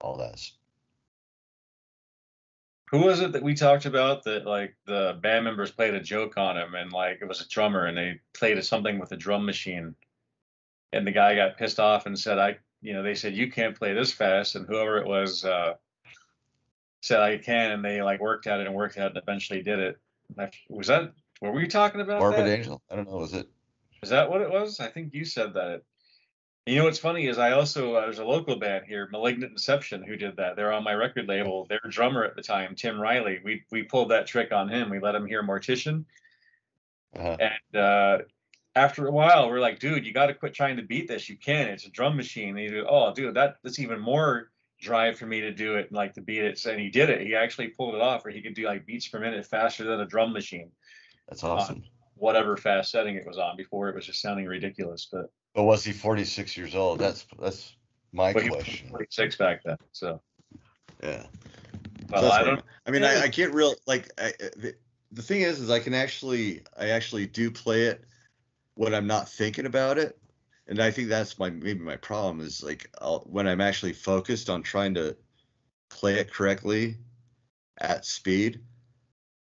all that. Who was it that we talked about that like the band members played a joke on him and like it was a drummer and they played something with a drum machine and the guy got pissed off and said, they said, you can't play this fast. And whoever it was said, I can. And they like worked at it and eventually did it. Were we talking about Morbid that? Angel? I don't know. Was it? Is that what it was? I think you said that. You know what's funny is I also there's a local band here, Malignant Inception, who did that. They're on my record label. Their drummer at the time, Tim Riley, we pulled that trick on him. We let him hear Mortician, and after a while, we're like, dude, you got to quit trying to beat this. You can. It's a drum machine. And he goes, oh, dude, that's even more drive for me to do it and like to beat it. And he did it. He actually pulled it off, where he could do like beats per minute faster than a drum machine. That's awesome. Whatever fast setting it was on before, it was just sounding ridiculous. But was he 46 years old? That's my question. He was 46 back then, so yeah. Well, so I can't real like the thing is I actually do play it when I'm not thinking about it, and I think that's maybe my problem is like when I'm actually focused on trying to play it correctly at speed,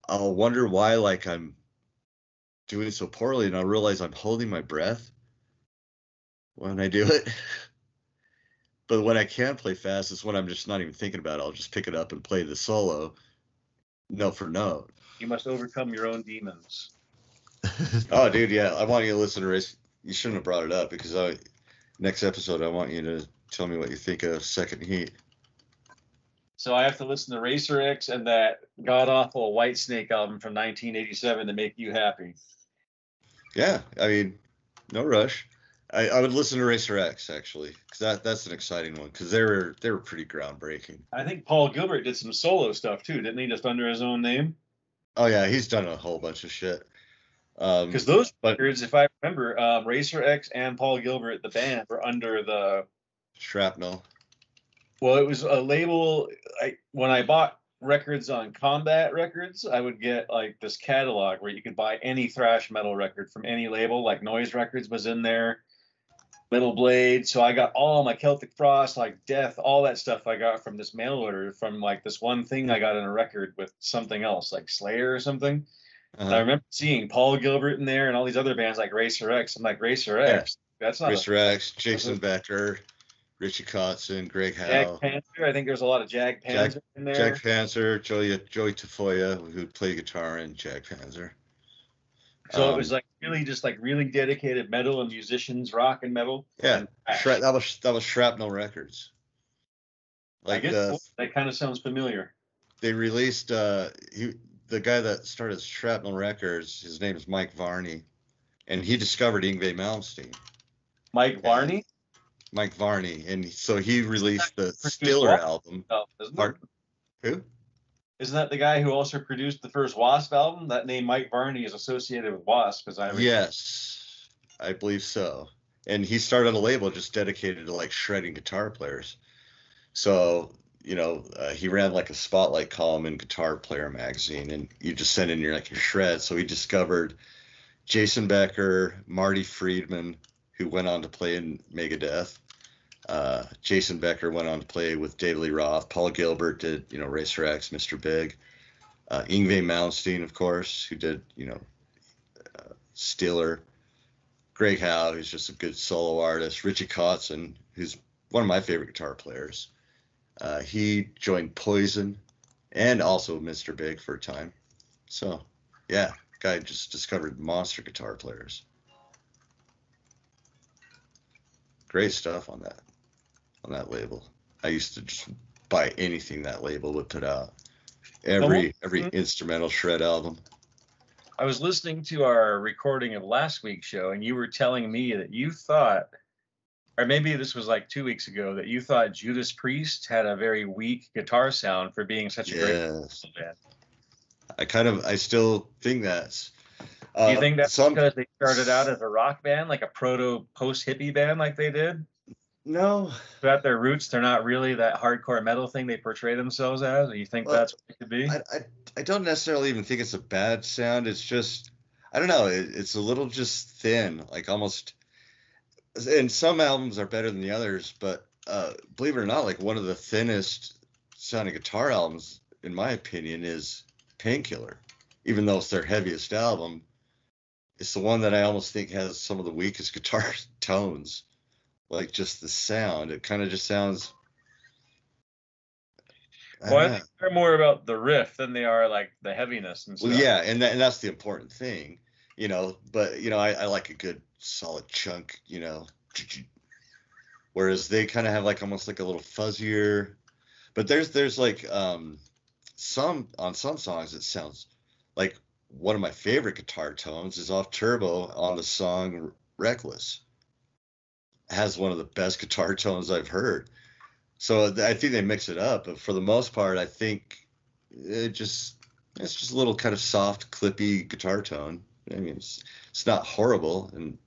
I'll wonder why like I'm doing so poorly, and I'll realize I'm holding my breath when I do it. But when I can play fast is when I'm just not even thinking about it. I'll just pick it up and play the solo note for note. You must overcome your own demons. Oh, dude, yeah. I want you to listen to Race. You shouldn't have brought it up because next episode I want you to tell me what you think of Second Heat. So I have to listen to Racer X and that god-awful Whitesnake album from 1987 to make you happy. Yeah, I mean, no rush. I would listen to Racer X actually, because that's an exciting one, because they were pretty groundbreaking. I think Paul Gilbert did some solo stuff too, didn't he? Just under his own name. Oh yeah, he's done a whole bunch of shit. Because those records, if I remember, Racer X and Paul Gilbert, the band, were under the Shrapnel. Well, it was a label. When I bought records on Combat Records, I would get like this catalog where you could buy any thrash metal record from any label. Like Noise Records was in there. Metal Blade. So I got all my Celtic Frost, like Death, all that stuff I got from this mail order from like this one thing I got in a record with something else, like Slayer or something. And I remember seeing Paul Gilbert in there and all these other bands like Racer X. I'm like, Racer X? That's not Racer X, Jason Becker, Richie Kotzen, Greg Howe. Jag Panzer. I think there's a lot of Jag Panzer in there. Jag Panzer, Joey Tafoya, who played guitar in Jag Panzer. So it was like really dedicated metal and musicians, rock and metal. Yeah, that was Shrapnel Records. Like that kind of sounds familiar. They released the guy that started Shrapnel Records. His name is Mike Varney, and he discovered Yngwie Malmsteen. Mike Varney. Mike Varney, and so he released the Stiller album. Who? Isn't that the guy who also produced the first Wasp album? That name Mike Varney is associated with Wasp, Yes, I believe so. And he started a label just dedicated to like shredding guitar players. So, he ran like a spotlight column in Guitar Player magazine, and you just send in your shred. So he discovered Jason Becker, Marty Friedman, who went on to play in Megadeth. Jason Becker went on to play with David Lee Roth. Paul Gilbert did, Racer X, Mr. Big. Yngwie Malmsteen, of course, who did, Stiller. Greg Howe, who's just a good solo artist. Richie Kotzen, who's one of my favorite guitar players. He joined Poison and also Mr. Big for a time. So, yeah, guy just discovered monster guitar players. Great stuff on that label. I used to just buy anything that label would put out. Every instrumental shred album. I was listening to our recording of last week's show, and you were telling me that you thought, or maybe this was like 2 weeks ago, that you thought Judas Priest had a very weak guitar sound for being such a great band. I still think that's. Do you think that's because they started out as a rock band, like a proto post-hippie band like they did? No. So at their roots, they're not really that hardcore metal thing they portray themselves as? Or you think that's what it could be? I don't necessarily even think it's a bad sound. It's just, I don't know, it's a little just thin, like almost, and some albums are better than the others, but believe it or not, like one of the thinnest sounding guitar albums, in my opinion, is Painkiller. Even though it's their heaviest album, it's the one that I almost think has some of the weakest guitar tones. Like just the sound, it kind of just sounds. I think they're more about the riff than they are like the heaviness and stuff. Well, yeah, and that's the important thing. you know, but you know, I like a good solid chunk, you know, whereas they kind of have like almost like a little fuzzier. But there's like some on some songs it sounds like one of my favorite guitar tones is off Turbo on the song Reckless. Has one of the best guitar tones I've heard. So I think they mix it up, but for the most part, I think it's just a little kind of soft, clippy guitar tone. I mean, it's not horrible, and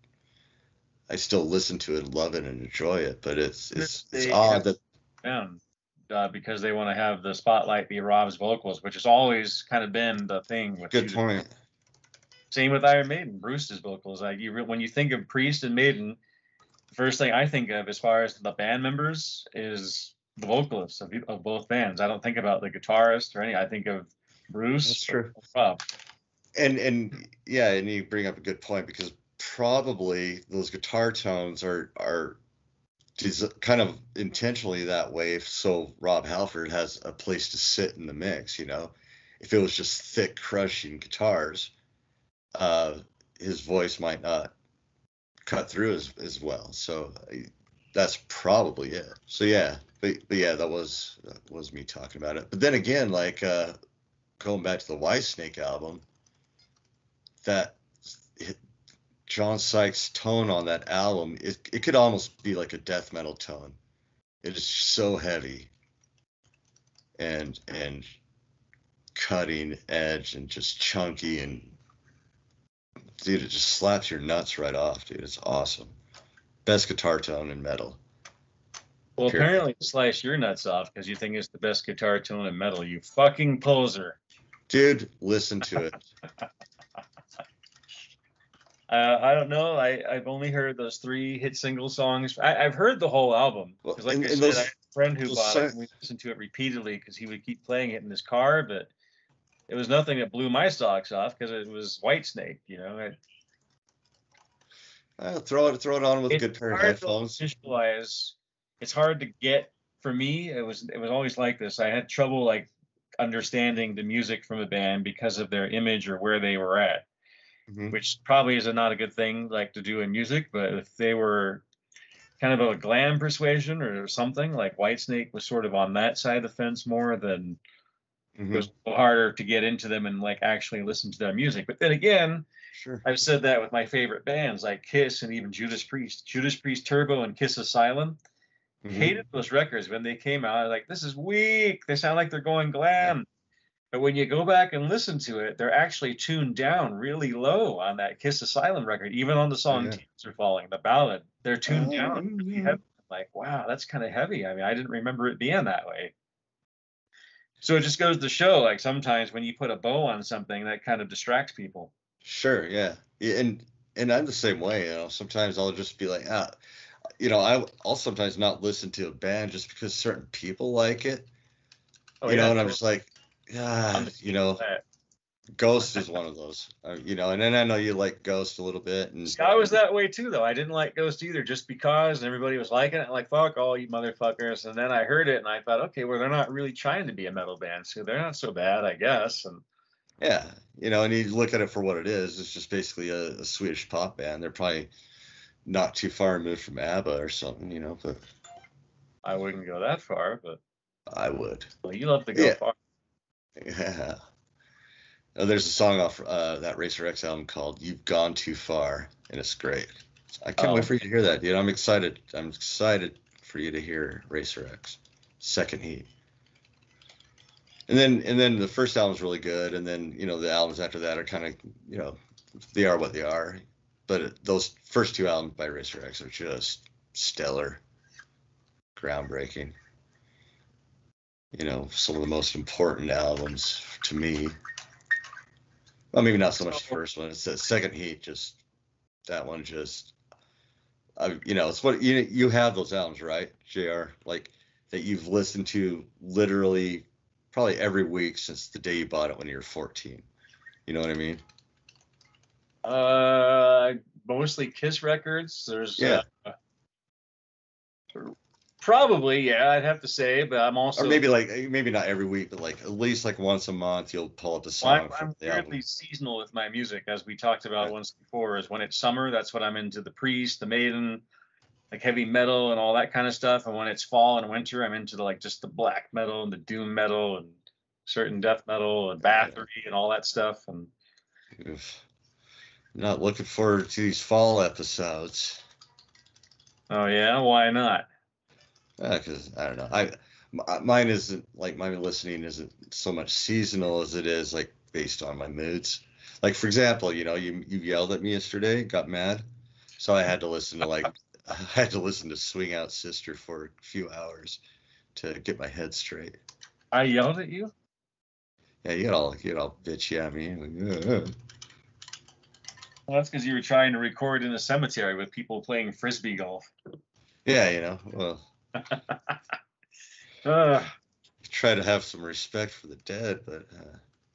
I still listen to it and love it and enjoy it. But it's They have odd that down because they want to have the spotlight be Rob's vocals, which has always kind of been the thing with good Judas. point. Same with Iron Maiden, Bruce's vocals. Like when you think of Priest and Maiden, the first thing I think of as far as the band members is the vocalists of both bands. I don't think about the guitarist or any. I think of Bruce. That's true. Rob. And yeah, and you bring up a good point because probably those guitar tones are kind of intentionally that way so Rob Halford has a place to sit in the mix, you know. If it was just thick crushing guitars, his voice might not cut through as well. So that's probably it. So yeah, but yeah, that was me talking about it. But then again, like going back to the Whitesnake album, that John Sykes' tone on that album, it could almost be like a death metal tone. It is so heavy and cutting edge and just chunky, and dude, it just slaps your nuts right off, dude. It's awesome. Best guitar tone in metal. Well, Period. apparently you slice your nuts off because you think it's the best guitar tone in metal. You fucking poser. Dude, listen to it. I don't know. I've only heard those 3 hit single songs. I've heard the whole album because, like I said, I had a friend who bought it, and we listened to it repeatedly because he would keep playing it in his car. But it was nothing that blew my socks off because it was Whitesnake. You know, throw it on with a good pair of headphones. It's hard to get for me. It was always like this. I had trouble like understanding the music from a band because of their image or where they were at. Mm-hmm. Which probably is not a good thing like to do in music, but if they were kind of a glam persuasion or something, like Whitesnake was sort of on that side of the fence more than it was harder to get into them and like actually listen to their music. But then again, sure, I've said that with my favorite bands like Kiss and even Judas Priest. Judas Priest Turbo and Kiss Asylum. Hated those records when they came out. I was like, this is weak. They sound like they're going glam. Yeah. But when you go back and listen to it, they're actually tuned down really low on that Kiss Asylum record, even on the song Tears Are Falling, the ballad. They're tuned down really heavy. Like, wow, that's kind of heavy. I mean, I didn't remember it being that way. So it just goes to show, like, sometimes when you put a bow on something, that kind of distracts people. Sure, yeah. And I'm the same way, you know. Sometimes I'll just be like, you know, I'll sometimes not listen to a band just because certain people like it. Oh, you know, and I'm just like, you know, Ghost is one of those, you know, and then I know you like Ghost a little bit. And I was that way too, though. I didn't like Ghost either, just because everybody was liking it. I'm like, fuck all you motherfuckers. And then I heard it and I thought, okay, well, they're not really trying to be a metal band, so they're not so bad, I guess. And yeah, you know, and you look at it for what it is. It's just basically a Swedish pop band. They're probably not too far removed from ABBA or something, you know, but I wouldn't go that far, but I would. Well, you love to go far. Yeah. There's a song off that Racer X album called "You've Gone Too Far," and it's great. I can't wait for you to hear that, dude. I'm excited. I'm excited for you to hear Racer X, Second Heat. And then the first album's really good, and then you know the albums after that are kind of, you know, they are what they are. But those first 2 albums by Racer X are just stellar, groundbreaking. You know, some of the most important albums to me. Well, maybe not so much the first one. It's the Second Heat. Just that one. Just, you know, it's what you have those albums, right, JR? Like that you've listened to literally probably every week since the day you bought it when you were 14. You know what I mean? Mostly Kiss records. There's Probably, yeah, I'd have to say, but I'm also, or maybe not every week, but like at least like once a month you'll pull up a song from I'm the weirdly album. seasonal with my music, as we talked about Yeah. once before. Is when it's summer, that's what I'm into: the Priest, the Maiden, like heavy metal and all that kind of stuff. And when it's fall and winter, I'm into like just the black metal and the doom metal and certain death metal and Bathory and all that stuff. And Oof. Not looking forward to these fall episodes. oh yeah, why not? Because I don't know. Mine isn't like my listening isn't so much seasonal as it is like based on my moods. Like for example, you yelled at me yesterday, got mad, so I had to listen to I had to listen to Swing Out Sister for a few hours to get my head straight. I yelled at you? Yeah, you get all bitchy at me. Like, Well, that's because you were trying to record in a cemetery with people playing frisbee golf. yeah, well, try to have some respect for the dead, but.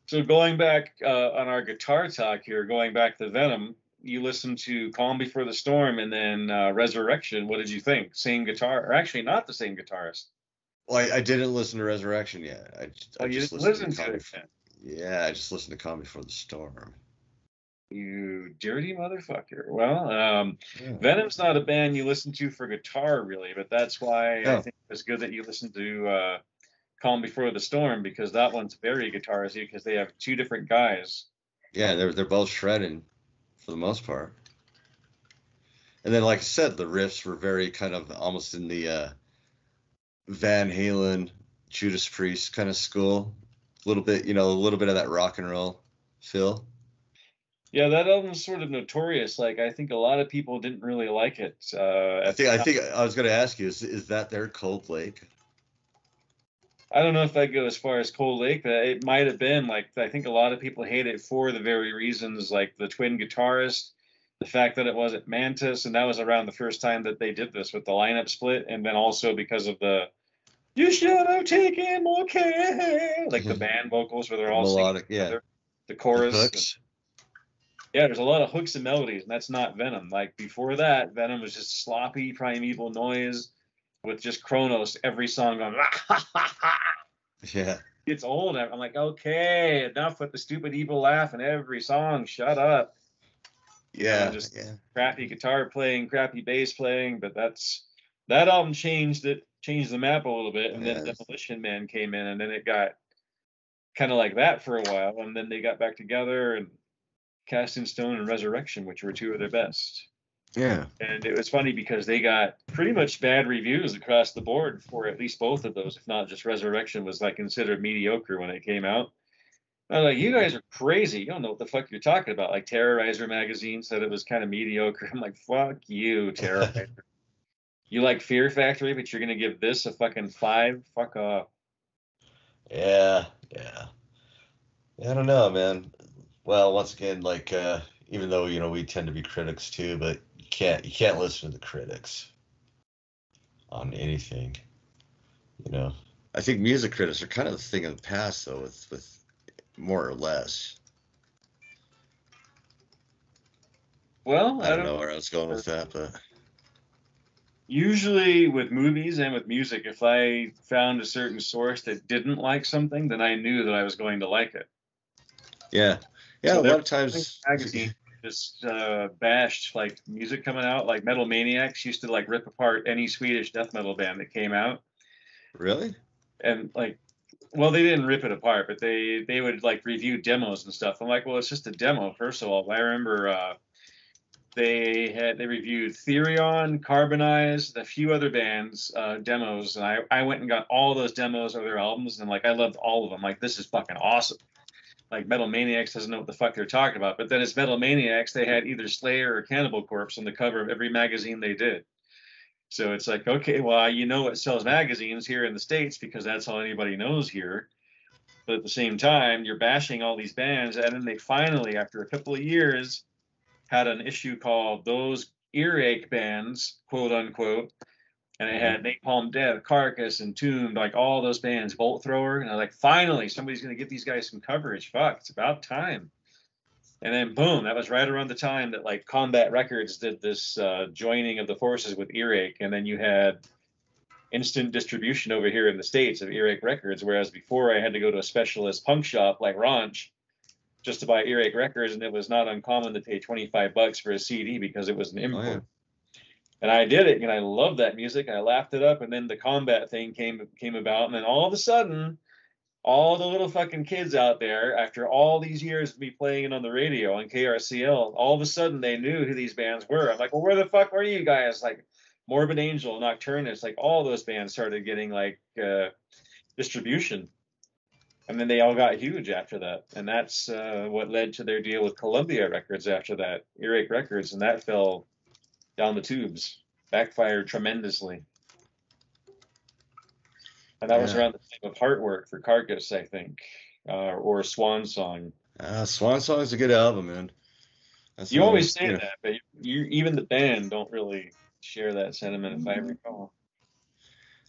So going back on our guitar talk here, going back to Venom, you listened to Calm Before the Storm and then Resurrection. What did you think? Same guitar, or actually not the same guitarist? Well, I didn't listen to Resurrection yet. I You just didn't listened listen to to it. Yeah, I just listened to Calm Before the Storm. You dirty motherfucker. Well, Yeah. Venom's not a band you listen to for guitar, really, but that's why I No. think it's good that you listen to Calm Before the Storm, because that one's very guitarsy because they have two different guys. Yeah, they're both shredding for the most part. And then, like I said, the riffs were very kind of almost in the Van Halen, Judas Priest kind of school. A little bit of that rock and roll feel. Yeah, that album's sort of notorious. Like, I think a lot of people didn't really like it. I think I was going to ask you, is that their Cold Lake? I don't know if I'd go as far as Cold Lake, but it might have been. Like, I think a lot of people hate it for the very reasons, like the twin guitarist, the fact that it wasn't Mantis, and that was around the first time that they did this with the lineup split, and then also because of the "You should have taken more care," like the band vocals where they're all Melodic, singing together, the the chorus. hooks. Yeah, there's a lot of hooks and melodies, and that's not Venom. Like before that, Venom was just sloppy, primeval noise with just Kronos every song going. Yeah. It's old. I'm like, okay, enough with the stupid evil laugh in every song. Shut up. Yeah. Just crappy guitar playing, crappy bass playing. But that album changed the map a little bit, and then Demolition Man came in, and then it got kind of like that for a while, and then they got back together and Cast in Stone and Resurrection, which were two of their best. Yeah. And it was funny because they got pretty much bad reviews across the board for at least both of those, if not just Resurrection was like considered mediocre when it came out. I was like, you guys are crazy. You don't know what the fuck you're talking about. Like Terrorizer magazine said it was kind of mediocre. I'm like, fuck you, Terrorizer. You like Fear Factory, but you're gonna give this a fucking 5? Fuck off. Yeah. I don't know, man. Well, once again, like even though we tend to be critics too, but you can't listen to the critics on anything. I think music critics are kind of the thing of the past, though, with more or less. Well, I don't know where I was going with that, but usually with movies and with music, if I found a certain source that didn't like something, then I knew that I was going to like it. Yeah, So a lot of times magazine just bashed like music coming out. Like Metal Maniacs used to like rip apart any Swedish death metal band that came out. Really? And like, well, they didn't rip it apart, but they would like review demos and stuff. I'm like, well, it's just a demo. First of all, I remember they reviewed Therion, Carbonize, a few other bands demos, and I went and got all those demos of their albums, and like I loved all of them. Like, this is fucking awesome. Like Metal Maniacs doesn't know what the fuck they're talking about, but then as Metal Maniacs, they had either Slayer or Cannibal Corpse on the cover of every magazine they did. So it's like, okay, well, it sells magazines here in the States because that's all anybody knows here. But at the same time, you're bashing all these bands, and then they finally, after a couple of years, had an issue called "Those Earache Bands," quote unquote, and it had Napalm Death, Carcass, Entombed, like all those bands, Bolt Thrower, and I was like, finally, somebody's gonna give these guys some coverage. Fuck, it's about time. And then boom, that was right around the time that like Combat Records did this joining of the forces with Earache, and then you had instant distribution over here in the States of Earache Records, whereas before I had to go to a specialist punk shop like Ranch just to buy Earache Records, and it was not uncommon to pay $25 for a CD because it was an import. Oh, yeah. And I did it, and I loved that music. I laughed it up, and then the combat thing came about, and then all of a sudden, all the little fucking kids out there, after all these years of me playing it on the radio on KRCL, all of a sudden they knew who these bands were. I'm like, well, where the fuck were you guys? Like Morbid Angel, Nocturnus, like all those bands started getting like distribution. And then they all got huge after that. And that's what led to their deal with Columbia Records after that, Earache Records. And that fell down the tubes, backfired tremendously. And that was around the time of Heartwork for Carcass, I think, or Swan Song. Swan Song is a good album, man. You always say that, but you even the band don't really share that sentiment, if I recall.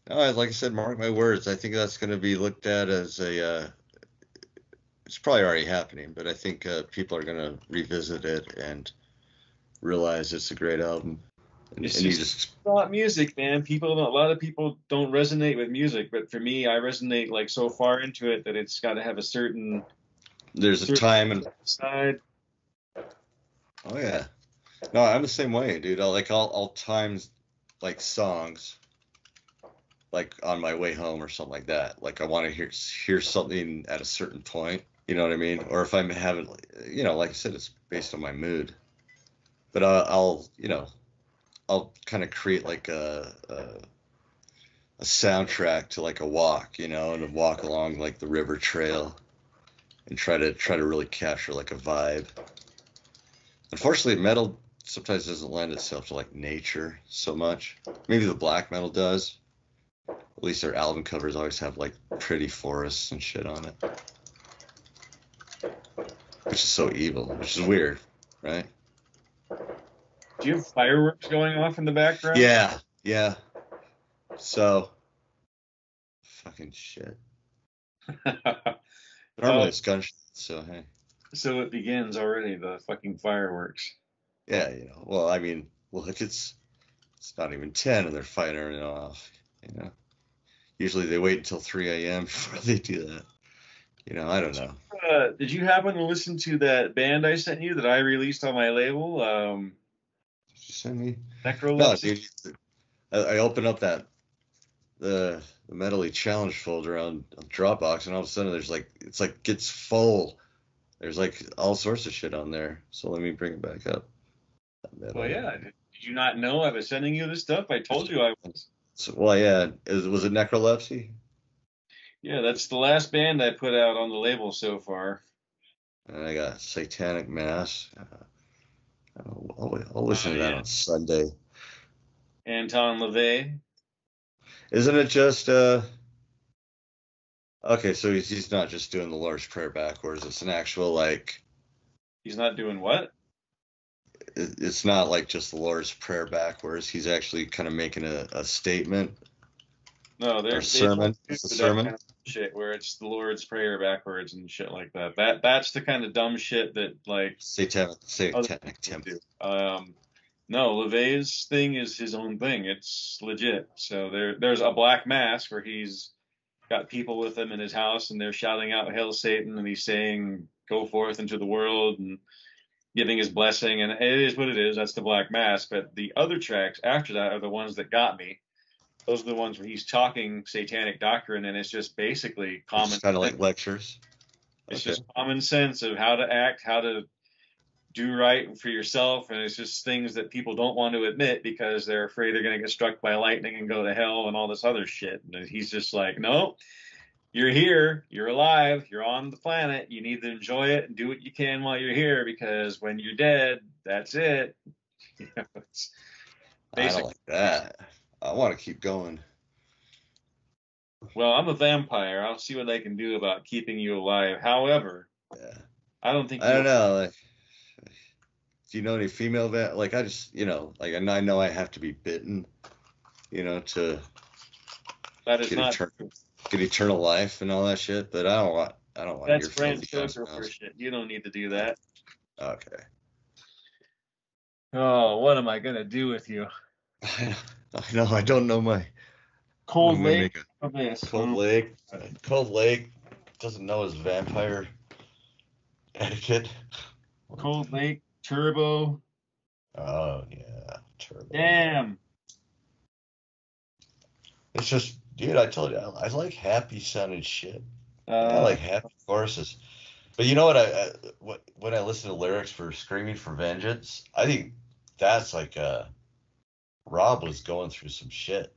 No, like I said, mark my words. I think that's going to be looked at as it's probably already happening, but I think people are going to revisit it and realize it's a great album. It's just not music, man. A lot of people don't resonate with music, but for me, I resonate like so far into it that it's got to have a certain. There's a time and side. Oh yeah, no, I'm the same way, dude. I'll times like songs, like on my way home or something like that. Like I want to hear something at a certain point. You know what I mean? Or if I'm having, like I said, it's based on my mood. But I'll kind of create like a soundtrack to like a walk, and walk along like the river trail and try to really capture like a vibe. Unfortunately, metal sometimes doesn't lend itself to like nature so much. Maybe the black metal does. At least their album covers always have like pretty forests and shit on it. Which is so evil, which is weird, right? Do you have fireworks going off in the background? Yeah. So, fucking shit. Normally it's gunshots, so hey. So it begins already, the fucking fireworks. Yeah, well, I mean, look, it's not even 10 and they're firing it off, Usually they wait until 3 a.m. before they do that. I don't know. Did you happen to listen to that band I sent you that I released on my label? Did you send me? Necrolepsy? No, dude. I opened up the Metally Challenge folder on Dropbox, and all of a sudden it's like gets full. There's like all sorts of shit on there. So let me bring it back up. Well, yeah. Did you not know I was sending you this stuff? I told you I was. So, well, yeah. Was it Necrolepsy? Yeah, that's the last band I put out on the label so far. And I got Satanic Mass. I'll listen to that on Sunday. Anton LaVey. Isn't it just okay, so he's not just doing the Lord's Prayer backwards. It's an actual like. He's not doing what? It's not like just the Lord's Prayer backwards. He's actually kind of making a statement. No, there's sermon. It's a sermon. Kind of shit where it's the Lord's Prayer backwards and shit like that. That's the kind of dumb shit that like satanic temple. No, LaVey's thing is his own thing. It's legit. So there's a black mass where he's got people with him in his house and they're shouting out "Hail Satan" and he's saying "Go forth into the world" and giving his blessing. And it is what it is. That's the black mass. But the other tracks after that are the ones that got me. Those are the ones where he's talking satanic doctrine, and it's just basically common. It's kind of like lectures. It's just common sense of how to act, how to do right for yourself, and it's just things that people don't want to admit because they're afraid they're going to get struck by lightning and go to hell and all this other shit. And he's just like, no, you're here, you're alive, you're on the planet, you need to enjoy it and do what you can while you're here because when you're dead, that's it. It's I don't like that. I want to keep going. Well, I'm a vampire. I'll see what I can do about keeping you alive. However, I don't think I don't know. Like, do you know any female like I just like I know I have to be bitten, to that is get eternal life and all that shit. But I don't want that's Bram Stoker for shit. You don't need to do that. Okay. Oh, what am I gonna do with you? I know. I don't know my Cold I'm gonna Lake make a of this. Cold Lake. Cold Lake doesn't know his vampire etiquette. Cold Lake, Turbo. Oh yeah, Turbo. Damn. It's just, dude, I told you, I like happy sounding shit. I like happy choruses. But you know what? When I listen to lyrics for "Screaming for Vengeance," I think that's like Rob was going through some shit.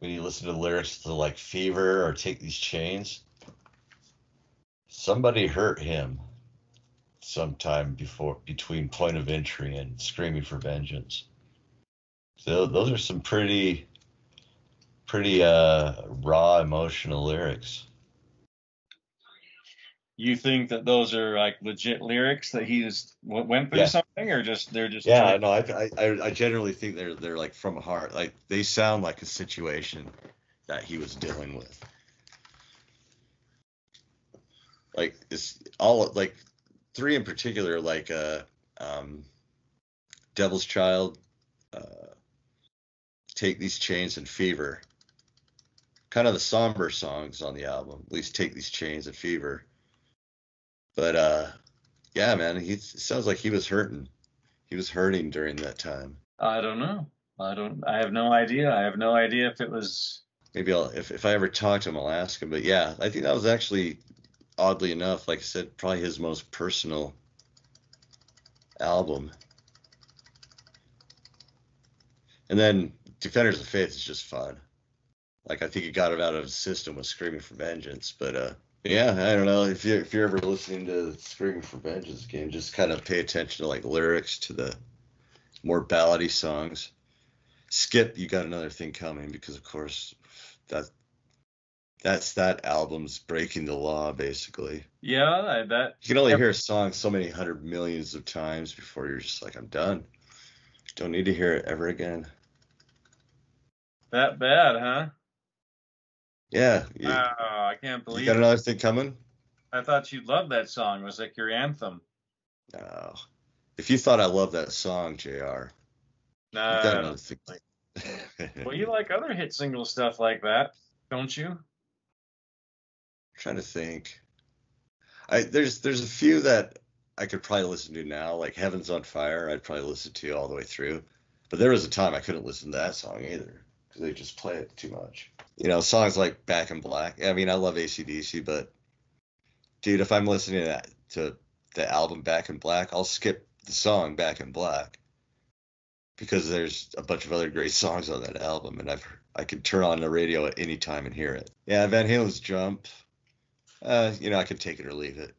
When you listen to the lyrics to like "Fever" or "Take These Chains," somebody hurt him sometime between Point of Entry and "Screaming for Vengeance." So those are some pretty raw emotional lyrics. You think that those are like legit lyrics that he just went through Yeah. something, or just they're just Yeah, no, I generally think they're like from a heart. Like they sound like a situation that he was dealing with. Like it's all like three in particular, like um Devil's Child, Take These Chains and Fever. Kind of the somber songs on the album. At least Take These Chains and Fever. But yeah, man, he sounds like he was hurting. He was hurting during that time. I don't know. I have no idea. I have no idea if it was. Maybe if I ever talk to him, I'll ask him. But yeah, I think that was actually, oddly enough, like I said, probably his most personal album. And then Defenders of Faith is just fun. Like I think he got it out of his system with Screaming for Vengeance. But yeah, I don't know if you're ever listening to the Screaming for Vengeance game, just kind of pay attention to like lyrics to the more ballady songs. Skip, You Got Another Thing Coming, because of course that's that album's breaking the law basically. Yeah, You can only hear a song so many hundred millions of times before you're just like, I'm done. Don't need to hear it ever again. that bad, huh? Yeah. Wow, I can't You believe got it. another thing coming? I thought you'd love that song. It was like your anthem. No. If you thought I loved that song, JR, you got No. another thing. Well, you like other hit single stuff like that, don't you? Trying to think. There's a few that I could probably listen to now, like Heaven's on Fire. I'd probably listen to all the way through. But there was a time I couldn't listen to that song either because they just play it too much. You know, songs like Back in Black. I mean, I love AC/DC, but dude, if I'm listening to the album Back in Black, I'll skip the song Back in Black because there's a bunch of other great songs on that album, and I can turn on the radio at any time and hear it. Yeah, Van Halen's Jump. You know, I could take it or leave it.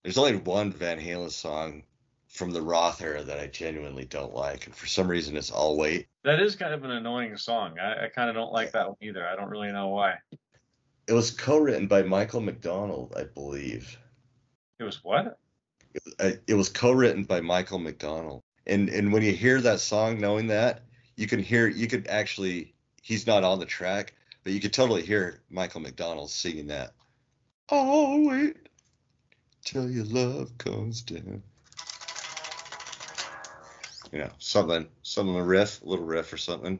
There's only one Van Halen song from the Roth era that I genuinely don't like, and for some reason it's All Wait. That is kind of an annoying song. I kind of don't like that one either. I don't really know why. It was co-written by Michael McDonald, I believe. It was what? It was co-written by Michael McDonald. And when you hear that song, knowing that, you could actually, he's not on the track, but you could totally hear Michael McDonald singing that. Oh, wait till your love comes down. You know, something, a riff, a little riff or something.